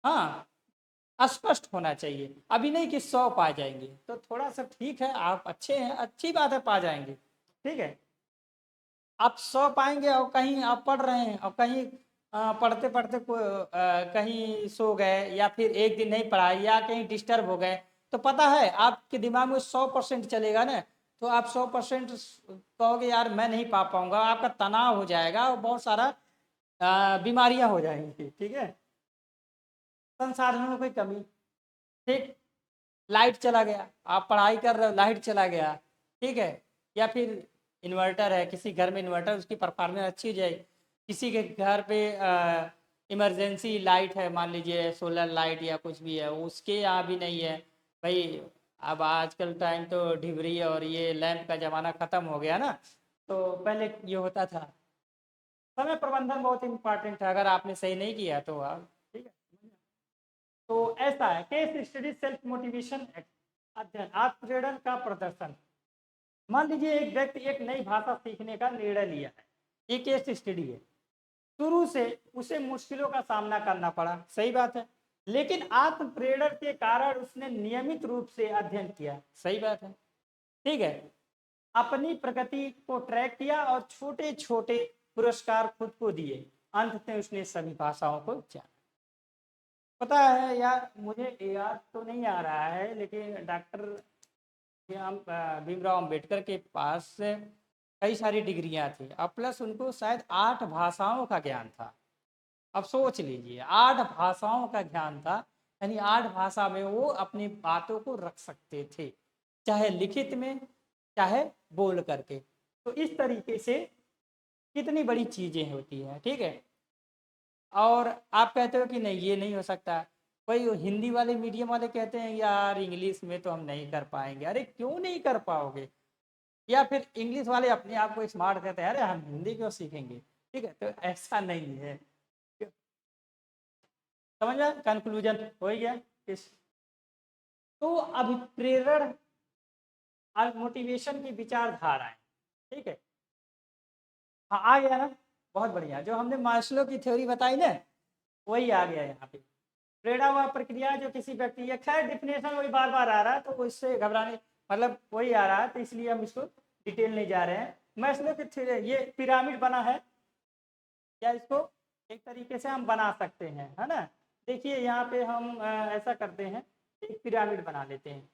हाँ स्पष्ट होना चाहिए। अभी नहीं कि 100 पा जाएंगे, तो थोड़ा सा ठीक है, आप अच्छे हैं, अच्छी बात है, पा जाएंगे। ठीक है, आप 100 पाएंगे और कहीं आप पढ़ रहे हैं और कहीं पढ़ते पढ़ते कहीं सो गए, या फिर एक दिन नहीं पढ़ाए, या कहीं डिस्टर्ब हो गए, तो पता है आपके दिमाग में 100% चलेगा ना, तो आप 100% कहोगे यार मैं नहीं पा पाऊंगा, आपका तनाव हो जाएगा और बहुत सारा बीमारियां हो जाएंगी। ठीक है, संसाधनों की कमी। ठीक, लाइट चला गया, आप पढ़ाई कर रहे हो, लाइट चला गया। ठीक है, या फिर इन्वर्टर है, किसी घर में इन्वर्टर, उसकी परफॉर्मेंस अच्छी हो जाए। किसी के घर पे इमरजेंसी लाइट है, मान लीजिए सोलर लाइट या कुछ भी है, उसके यहाँ भी नहीं है भाई। अब आजकल टाइम तो डिबरी और ये लैंप का ज़माना ख़त्म हो गया ना, तो पहले ये होता था। समय प्रबंधन बहुत इंपॉर्टेंट है, अगर आपने सही नहीं किया तो आप, ठीक है। तो ऐसा है केस स्टडी सेल्फ मोटिवेशन अध्ययन, आत्मप्रेरण का प्रदर्शन। मान लीजिए एक व्यक्ति एक नई भाषा सीखने का निर्णय लिया है, ये केस स्टडी है। शुरू से उसे मुश्किलों का सामना करना पड़ा, सही बात है, लेकिन आत्म प्रेरण के कारण उसने नियमित रूप से अध्ययन किया, सही बात है। ठीक है, अपनी प्रगति को ट्रैक किया और छोटे छोटे पुरस्कार खुद को दिए। अंत में उसने सभी भाषाओं को जाना। पता है यार, मुझे याद तो नहीं आ रहा है, लेकिन डॉक्टर भीमराव अंबेडकर के पास कई सारी डिग्रियां थी, अब प्लस उनको शायद 8 भाषाओं का ज्ञान था। अब सोच लीजिए, 8 भाषाओं का ज्ञान था, यानी 8 भाषा में वो अपनी बातों को रख सकते थे, चाहे लिखित में चाहे बोल करके। तो इस तरीके से कितनी बड़ी चीजें होती हैं, ठीक है। और आप कहते हो कि नहीं ये नहीं हो सकता, कोई हिंदी वाले मीडियम वाले कहते हैं यार इंग्लिश में तो हम नहीं कर पाएंगे। अरे क्यों नहीं कर पाओगे? या फिर इंग्लिश वाले अपने आप को स्मार्ट कहते हैं, अरे हम हिंदी क्यों सीखेंगे? ठीक है, तो ऐसा नहीं है। समझ में कंक्लूजन हो गया इस। तो अभिप्रेरण और मोटिवेशन की विचारधाराएं, ठीक है। हाँ आ गया ना, बहुत बढ़िया। जो हमने मास्लो की थ्योरी बताई ना, वही आ गया यहाँ पे। प्रेरणा वह प्रक्रिया जो किसी व्यक्ति, या खैर डिफिनेशन वही बार बार आ रहा है, तो इससे घबराने, मतलब वही आ रहा है, तो इसलिए हम इसको डिटेल नहीं जा रहे हैं। मास्लो की थ्योरी, ये पिरामिड बना है, या इसको एक तरीके से हम बना सकते हैं, है ना। देखिए यहाँ पे हम ऐसा करते हैं, एक पिरामिड बना लेते हैं।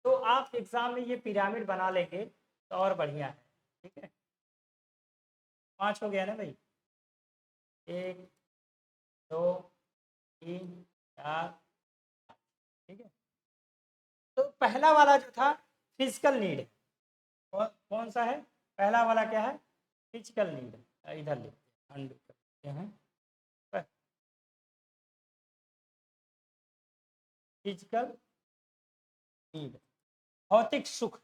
तो आप एग्जाम में ये पिरामिड बना लेंगे तो और बढ़िया है, ठीक है। 5 हो गया ना भाई, 1 2 3 4, ठीक है। तो पहला वाला जो था फिजिकल नीड, कौन सा है? पहला वाला क्या है? Physical need. इधर लिखते हैं, अनडू करते हैं। फिजिकल नीड, भौतिक सुख।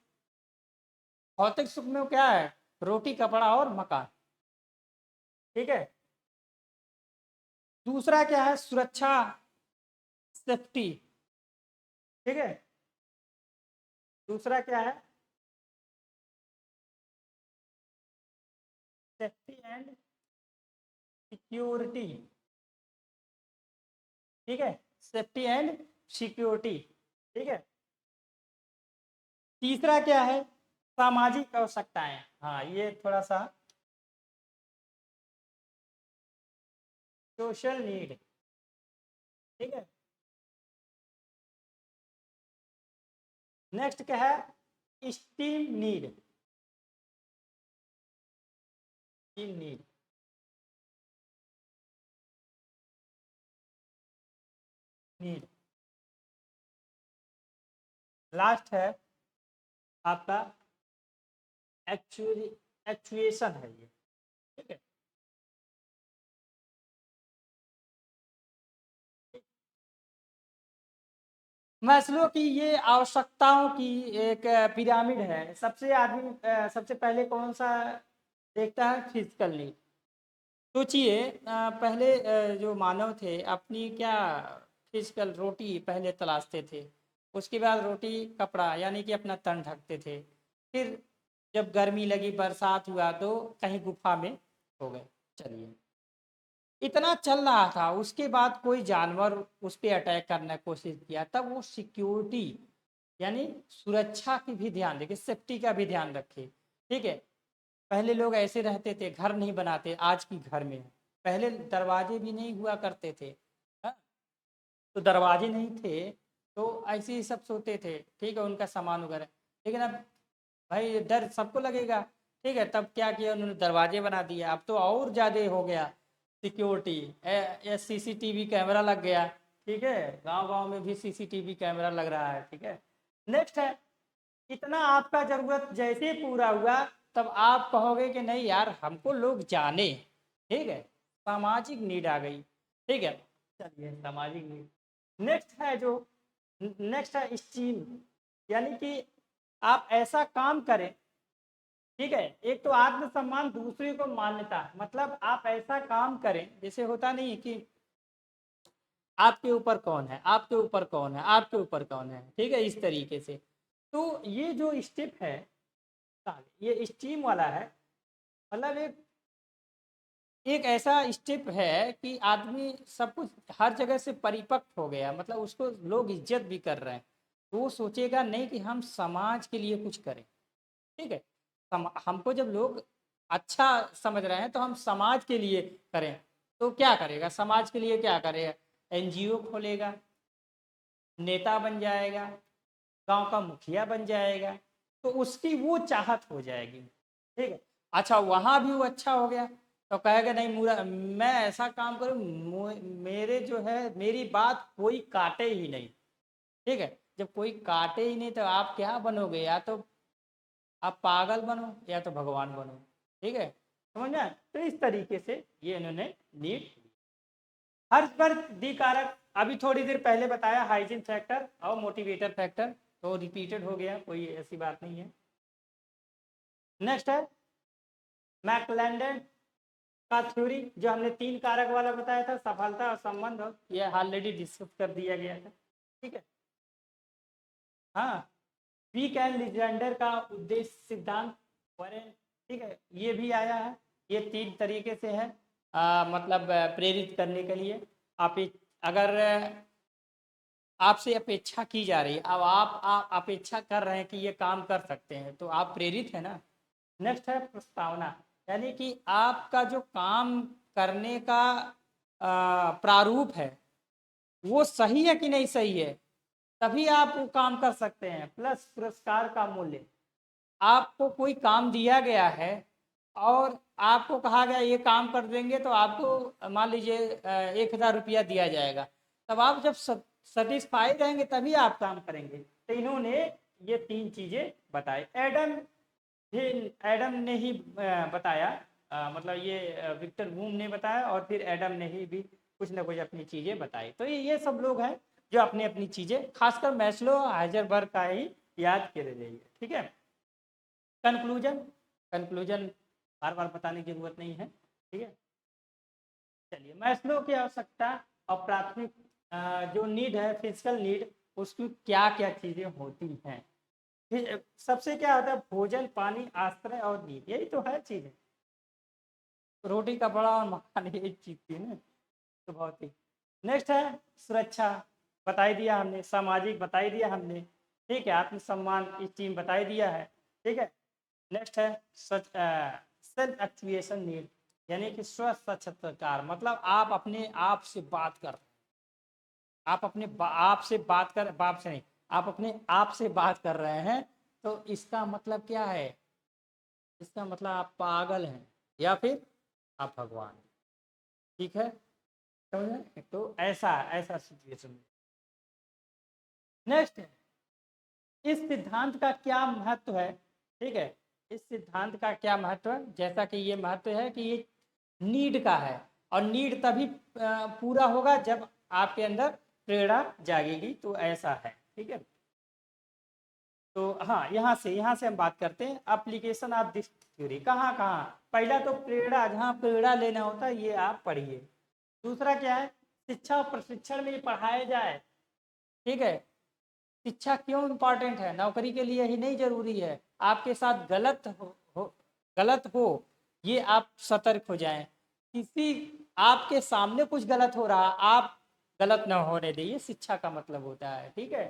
भौतिक सुख में क्या है? रोटी कपड़ा और मकान, ठीक है। दूसरा क्या है? सुरक्षा, सेफ्टी, ठीक है। दूसरा क्या है? सेफ्टी एंड सिक्योरिटी, ठीक है। सेफ्टी एंड सिक्योरिटी, ठीक है। तीसरा क्या है? सामाजिक आवश्यकताएं। हाँ ये थोड़ा सा सोशल नीड, ठीक है। नेक्स्ट क्या है? Steam need, steam need, need. Last है आपका एक्चुअली, एक्चुएशन है ये, ठीक है। मैस्लो की ये आवश्यकताओं की एक पिरामिड है। सबसे पहले कौन सा देखता है? Physical need. सोचिए पहले जो मानव थे अपनी क्या, फिजिकल रोटी पहले तलाशते थे, उसके बाद रोटी कपड़ा यानी कि अपना तन ढकते थे, फिर जब गर्मी लगी बरसात हुआ तो कहीं गुफा में हो गए। चलिए इतना चल रहा था, उसके बाद कोई जानवर उस पर अटैक करने की कोशिश किया, तब वो सिक्योरिटी यानी सुरक्षा की भी ध्यान रखे, सेफ्टी का भी ध्यान रखे, ठीक है। पहले लोग ऐसे रहते थे, घर नहीं बनाते आज की घर में। पहले दरवाजे भी नहीं हुआ करते थे, हाँ? तो दरवाजे नहीं थे तो ऐसे ही सब सोते थे, ठीक है, उनका सामान वगैरह। लेकिन अब भाई डर सबको लगेगा, ठीक है, तब क्या किया उन्होंने? दरवाजे बना दिया। अब तो और ज़्यादा हो गया सिक्योरिटी, सीसीटीवी कैमरा लग गया, ठीक है। गांव गांव में भी सीसीटीवी कैमरा लग रहा है, ठीक है। नेक्स्ट है, इतना आपका जरूरत जैसे ही पूरा हुआ, तब आप कहोगे कि नहीं यार हमको लोग जाने, ठीक है। सामाजिक नीड आ गई, ठीक है। चलिए सामाजिक नीड। नेक्स्ट है जो, नेक्स्ट है स्टीम, यानी कि आप ऐसा काम करें, ठीक है। एक तो आत्मसम्मान, दूसरे को मान्यता, मतलब आप ऐसा काम करें जैसे होता नहीं कि आपके ऊपर कौन है, आपके ऊपर कौन है, आपके ऊपर कौन है, ठीक है, इस तरीके से। तो ये जो स्टेप है, ये स्टीम वाला है, मतलब एक एक ऐसा स्टेप है कि आदमी सब कुछ हर जगह से परिपक्व हो गया, मतलब उसको लोग इज्जत भी कर रहे हैं, तो वो सोचेगा नहीं कि हम समाज के लिए कुछ करें, ठीक है। हमको जब लोग अच्छा समझ रहे हैं तो हम समाज के लिए करें। तो क्या करेगा, समाज के लिए क्या करेगा, एनजीओ खोलेगा, नेता बन जाएगा, गांव का मुखिया बन जाएगा, तो उसकी वो चाहत हो जाएगी। ठीक है, अच्छा वहां भी वो अच्छा हो गया तो कहेगा नहीं मुरा मैं ऐसा काम करूं, मेरे जो है मेरी बात कोई काटे ही नहीं। ठीक है, जब कोई काटे ही नहीं तो आप क्या बनोगे, या तो आप पागल बनो या तो भगवान बनो। ठीक है, समझ में आया? तो इस तरीके से ये इन्होंने नीड हर्षबर्ग दी कारक अभी थोड़ी देर पहले बताया, हाइजीन फैक्टर और मोटिवेटर फैक्टर, तो रिपीटेड हो गया, कोई ऐसी बात नहीं है। नेक्स्ट है मैकलेंडन का थ्योरी, जो हमने 3 कारक वाला बताया था, सफलता और संबंध, ये ऑलरेडी डिस्कस कर दिया गया था। ठीक है, हाँ, वीक एंड लीजेंडर का उद्देश्य सिद्धांत वरेन। ठीक है, ये भी आया है, ये 3 तरीके से है, मतलब प्रेरित करने के लिए। आप अगर आपसे अपेक्षा की जा रही है, अब आप अपेक्षा कर रहे हैं कि ये काम कर सकते हैं, तो आप प्रेरित है ना। नेक्स्ट है प्रस्तावना, यानी कि आपका जो काम करने का प्रारूप है वो सही है कि नहीं सही है, तभी आप वो काम कर सकते हैं। प्लस पुरस्कार का मूल्य, आपको कोई काम दिया गया है और आपको कहा गया ये काम कर देंगे तो आपको मान लीजिए 1,000 रुपया दिया जाएगा, तब आप जब सेटिस्फाई रहेंगे तभी आप काम करेंगे। तो इन्होंने ये 3 चीजें बताई। एडम ने ही बताया, मतलब ये विक्टर बूम ने बताया और फिर एडम ने ही भी कुछ ना कुछ अपनी चीजें बताई। तो ये सब लोग हैं जो अपनी अपनी चीजें, खासकर मैस्लो हाइजरबर्ग का ही याद कर जाइए। ठीक है, कंक्लूजन, कंक्लूजन बार बार बताने की जरूरत नहीं है। ठीक है, चलिए, मैस्लो की आवश्यकता और प्राथमिक जो नीड है, फिजिकल नीड, उसकी क्या क्या चीजें होती हैं। सबसे क्या होता है, भोजन, पानी, आश्रय और नींद, यही तो है चीजें। रोटी कपड़ा और मकान, यही चीज थी ना, तो बहुत ही। नेक्स्ट है सुरक्षा, बताई दिया हमने, सामाजिक बताई दिया हमने। ठीक है, आत्मसम्मान इस चीज बताई दिया है। ठीक है, नेक्स्ट है सेल्फ एक्चुएशन नीड, यानी कि स्व साक्षात्कार, मतलब आप अपने आप से बात कर, आप अपने आप से बात कर, बाप से नहीं, आप अपने आप से बात कर रहे हैं, तो इसका मतलब क्या है, इसका मतलब आप पागल हैं या फिर आप भगवान। ठीक है, समझे? तो ऐसा ऐसा सिचुएशन। नेक्स्ट है इस सिद्धांत का क्या महत्व है। ठीक है, इस सिद्धांत का क्या महत्व है, जैसा कि ये महत्व है कि ये नीड का है, और नीड तभी पूरा होगा जब आपके अंदर प्रेरणा जागेगी, तो ऐसा है। ठीक है, तो हाँ, यहाँ से हम बात करते हैं एप्लीकेशन ऑफ दिस थ्योरी, कहाँ कहाँ। पहला तो प्रेरणा, जहाँ प्रेरणा लेना होता है ये आप पढ़िए। दूसरा क्या है, शिक्षा और प्रशिक्षण में पढ़ाया जाए। ठीक है, शिक्षा क्यों इम्पोर्टेंट है, नौकरी के लिए ही नहीं, जरूरी है। आपके साथ गलत हो ये आप सतर्क हो जाएं। किसी आपके सामने कुछ गलत हो रहा, आप गलत ना होने दें, शिक्षा का मतलब होता है। ठीक है,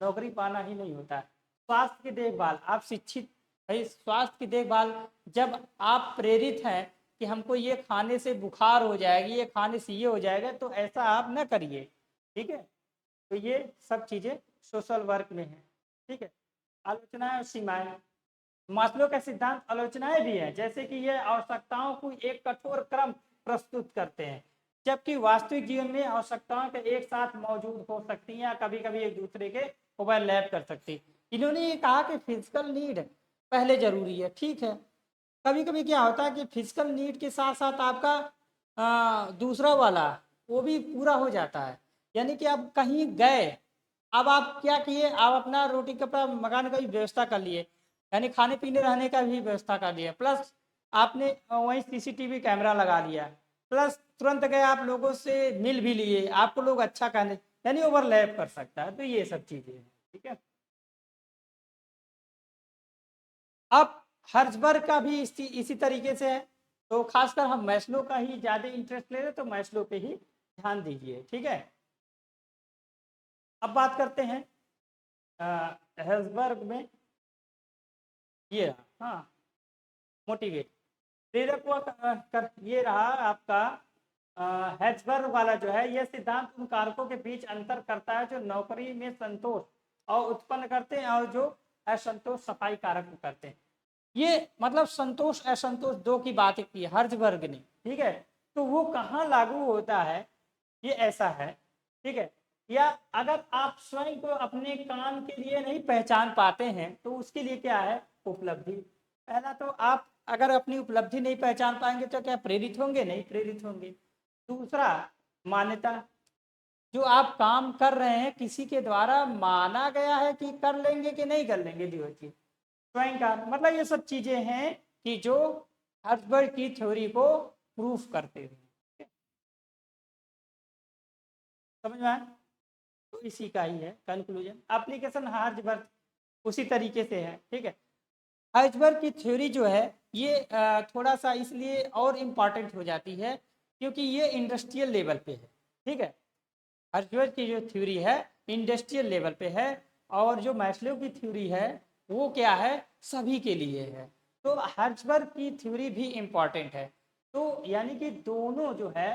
नौकरी पाना ही नहीं होता है। स्वास्थ्य की देखभाल, आप शिक्षित भाई, स्वास्थ्य की देखभाल, जब आप प्रेरित हैं कि हमको ये खाने से बुखार हो जाएगी, ये खाने से ये हो जाएगा, तो ऐसा आप न करिए। ठीक है, तो ये सब चीजें सोशल वर्क में है। ठीक है, आलोचनाएं और सीमाएं, मास्लो का सिद्धांत आलोचनाएं भी है, जैसे कि ये आवश्यकताओं को एक कठोर क्रम प्रस्तुत करते हैं, जबकि वास्तविक जीवन में आवश्यकताओं के एक साथ मौजूद हो सकती हैं या कभी कभी एक दूसरे के ओवरलैप कर सकती। इन्होंने ये कहा कि फिजिकल नीड पहले जरूरी है। ठीक है, कभी कभी क्या होता है कि फिजिकल नीड के साथ साथ आपका दूसरा वाला वो भी पूरा हो जाता है, यानी कि आप कहीं गए, अब आप क्या किए, आप अपना रोटी कपड़ा मकान का भी व्यवस्था कर लिए, यानी खाने पीने रहने का भी व्यवस्था कर लिया, प्लस आपने वहीं सीसीटीवी कैमरा लगा लिया, प्लस तुरंत गए आप लोगों से मिल भी लिए, आपको लोग अच्छा कहने, यानी ओवरलैप कर सकता है। तो ये सब चीजें हैं। ठीक है, अब हर्जबर्ग का भी इसी तरीके से है, तो खासकर हम मैस्लो का ही ज्यादा इंटरेस्ट ले रहे, तो मैस्लो पे ही ध्यान दीजिए। ठीक है, अब बात करते हैं हर्जबर्ग में ये, हाँ, मोटिवेट। प्रेरक हुआ ये रहा आपका हैचबर्ग वाला जो है, यह सिद्धांत उन कारकों के बीच अंतर करता है जो नौकरी में संतोष और उत्पन्न करते हैं और जो असंतोष सफाई कारक को करते हैं। ये मतलब संतोष असंतोष दो की बात की है हर्जबर्ग ने, ठीक है। तो वो कहाँ लागू होता है, ये ऐसा है, ठीक है। या अगर आप स्वयं को अपने काम के लिए नहीं पहचान पाते हैं तो उसके लिए क्या है, उपलब्धि। पहला तो आप अगर अपनी उपलब्धि नहीं पहचान पाएंगे तो क्या प्रेरित होंगे, नहीं प्रेरित होंगे। दूसरा मान्यता, जो आप काम कर रहे हैं किसी के द्वारा माना गया है कि कर लेंगे कि नहीं कर लेंगे, चीज स्वयं का मतलब ये सब चीजें हैं कि जो हर्जबर्ग की थ्योरी को प्रूफ करते हैं। समझ में आया? तो इसी का ही है कंक्लूजन। एप्लीकेशन हर्जबर्ग उसी तरीके से है, ठीक है। हर्जबर्ग की थ्योरी जो है ये थोड़ा सा इसलिए और इम्पॉर्टेंट हो जाती है क्योंकि ये इंडस्ट्रियल लेवल पे है, ठीक है। हर्जबर्ग की जो थ्योरी है इंडस्ट्रियल लेवल पे है और जो मैस्लो की थ्योरी है वो क्या है, सभी के लिए है। तो हर्जबर्ग की थ्योरी भी इम्पॉर्टेंट है। तो यानी कि दोनों जो है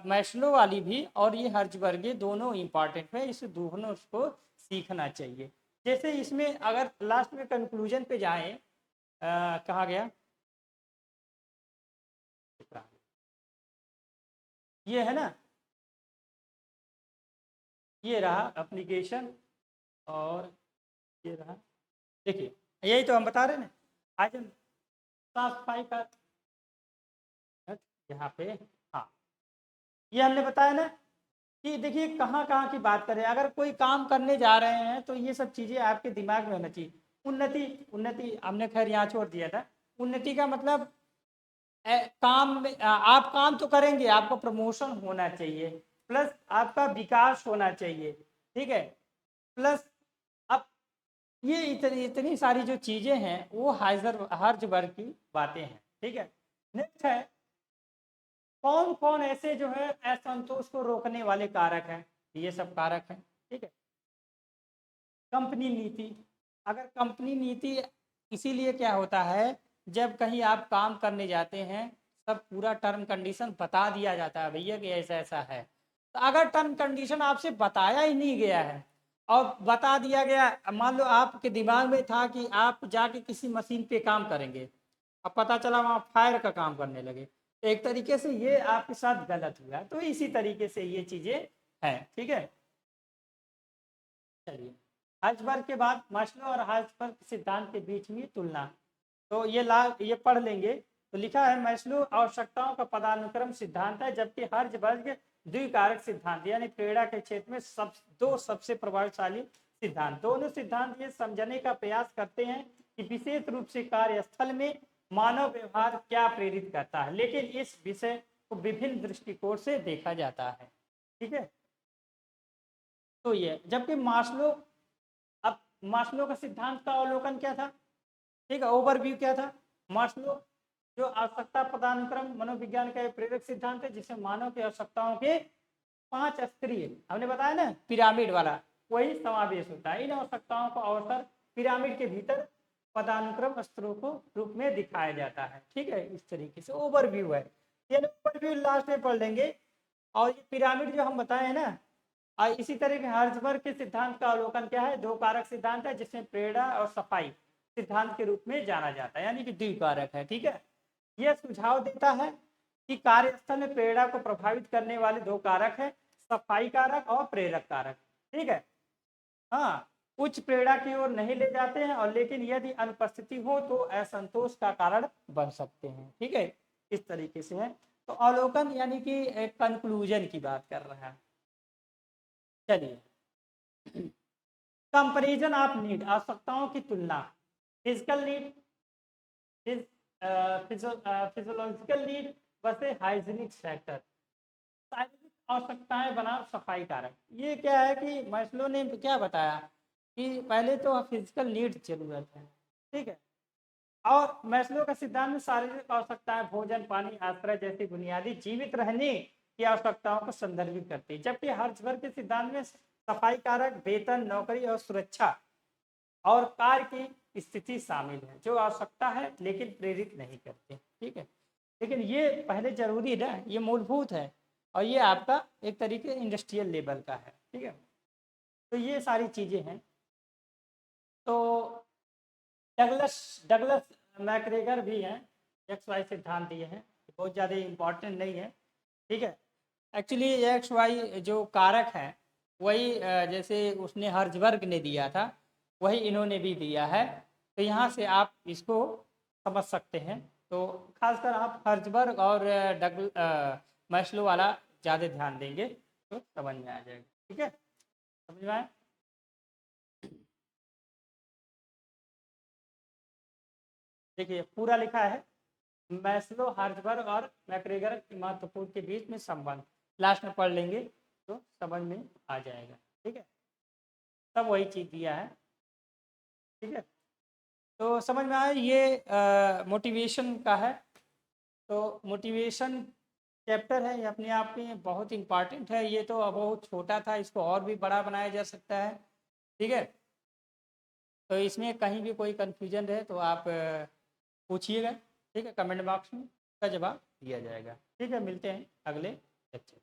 मैस्लो वाली भी और ये हर्जबर्ग ये दोनों इम्पॉर्टेंट है, इस दोनों को सीखना चाहिए। जैसे इसमें अगर लास्ट में कंक्लूजन पे जाएं, कहा गया ये है ना, ये रहा एप्लीकेशन और ये रहा, देखिए यही तो हम बता रहे हैं ना। आज हम साफ सफाई का यहाँ पे, हाँ ये हमने बताया ना कि देखिए कहाँ कहाँ की बात करें, अगर कोई काम करने जा रहे हैं तो ये सब चीज़ें आपके दिमाग में होना चाहिए। उन्नति, उन्नति हमने खैर यहाँ छोड़ दिया था। उन्नति का मतलब काम में आप काम तो करेंगे, आपको प्रमोशन होना चाहिए, प्लस आपका विकास होना चाहिए, ठीक है। प्लस अब ये इतनी इतनी सारी जो चीज़ें हैं वो हर्जबर्ग की बातें हैं, ठीक है। नेक्स्ट है कौन कौन ऐसे जो है असंतोष को रोकने वाले कारक हैं, ये सब कारक हैं, ठीक है। कंपनी नीति, अगर कंपनी नीति, इसीलिए क्या होता है जब कहीं आप काम करने जाते हैं सब पूरा टर्म कंडीशन बता दिया जाता है भैया कि ऐसा ऐसा है। तो अगर टर्म कंडीशन आपसे बताया ही नहीं गया है और बता दिया गया, मान लो आपके दिमाग में था कि आप जाके किसी मशीन पे काम करेंगे, अब पता चला वहाँ फायर का काम करने लगे, तो एक तरीके से ये आपके साथ गलत हुआ। तो इसी तरीके से ये चीज़ें हैं, ठीक है। चलिए हर्जबर्ग के बाद मास्लो और हर्जबर्ग सिद्धांत के बीच में तुलना, तो ये पढ़ लेंगे। तो लिखा है मैस्लो आवश्यकताओं का पदानुक्रम सिद्धांत है जबकि हर्जबर्ग द्विकारक सिद्धांत यानी प्रेरणा के क्षेत्र में दो सबसे प्रभावशाली सिद्धांत। दोनों सिद्धांत ये समझने का प्रयास करते हैं कि विशेष रूप से कार्यस्थल में मानव व्यवहार क्या प्रेरित करता है, लेकिन इस विषय को विभिन्न दृष्टिकोण से देखा जाता है, ठीक है। तो ये जबकि मास्लो, अब मास्लो का सिद्धांत का अवलोकन क्या था, ठीक है, ओवरव्यू क्या था। मास्लो जो आवश्यकता पदानुक्रम मनोविज्ञान का एक प्रेरक सिद्धांत है जिसमें मानव की आवश्यकताओं के 5 स्तरीय, हमने बताया ना पिरामिड वाला, वही समावेश होता है। इन आवश्यकताओं को अवसर पिरामिड के भीतर पदानुक्रम स्तरों को रूप में दिखाया जाता है, ठीक है। इस तरीके से ओवरव्यू है, ये ओवरव्यू लास्ट में पढ़ लेंगे। और ये पिरामिड जो हम बताए हैं ना, और इसी तरह के हर्जबर्ग के सिद्धांत का अवलोकन क्या है, दो कारक सिद्धांत है जिसमें प्रेरणा और सफाई सिद्धांत के रूप में जाना जाता है, यानी कि द्विकारक है, ठीक है। यह सुझाव देता है कि कार्यस्थल में प्रेरणा को प्रभावित करने वाले दो कारक है, सफाई कारक और प्रेरक कारक, ठीक है। हाँ, उच्च प्रेरणा की ओर नहीं ले जाते हैं और लेकिन यदि अनुपस्थिति हो तो असंतोष का कारण बन सकते हैं, ठीक है। इस तरीके से है। तो अवलोकन यानी कि कंक्लूजन की बात कर रहा है। चलिए कंपैरिजन ऑफ नीड, आवश्यकताओं की तुलना, physical need, physiological need versus hygienic factor, शारीरिक आवश्यकताएं बनाम सफाई कारक। ये क्या है कि मैस्लो ने क्या बताया कि पहले तो फिजिकल नीड जरूरत है, ठीक है। और मैस्लो का सिद्धांत में शारीरिक आवश्यकताएं भोजन पानी आश्रय जैसी बुनियादी जीवित रहने की आवश्यकताओं को संदर्भित करती है, जबकि हर्जबर्ग के सिद्धांत में सफाई कारक वेतन नौकरी और सुरक्षा और कार्य की स्थिति शामिल है जो आवश्यकता है लेकिन प्रेरित नहीं करते। ठीक है, लेकिन ये पहले जरूरी ना, ये मूलभूत है और ये आपका एक तरीके इंडस्ट्रियल लेवल का है। ठीक है, तो ये सारी चीज़ें हैं। तो डगलस डगलस मैक्रेगर भी हैं, एक्स वाई सिद्धांत दिए हैं, बहुत ज़्यादा इम्पोर्टेंट नहीं है। ठीक है, एक्चुअली एक्स वाई जो कारक है वही जैसे उसने हर्जबर्ग ने दिया था वही इन्होंने भी दिया है, तो यहाँ से आप इसको समझ सकते हैं। तो खासकर आप हर्जबर्ग और मैस्लो वाला ज़्यादा ध्यान देंगे तो समझ में आ जाएगा। ठीक है, समझ में आया? देखिए पूरा लिखा है, मैस्लो, हर्जबर्ग और मैक्रेगर के महत्वपूर्ण के बीच में संबंध, लास्ट में पढ़ लेंगे तो समझ में आ जाएगा। ठीक है, सब वही चीज़ दिया है। ठीक है, तो समझ में आया, ये मोटिवेशन का है। तो मोटिवेशन चैप्टर है, ये अपने आप में बहुत इम्पॉर्टेंट है। ये तो बहुत छोटा था, इसको और भी बड़ा बनाया जा सकता है। ठीक है, तो इसमें कहीं भी कोई कन्फ्यूजन रहे तो आप पूछिएगा। ठीक है, कमेंट बॉक्स में का जवाब दिया जाएगा। ठीक है, मिलते हैं अगले लेक्चर।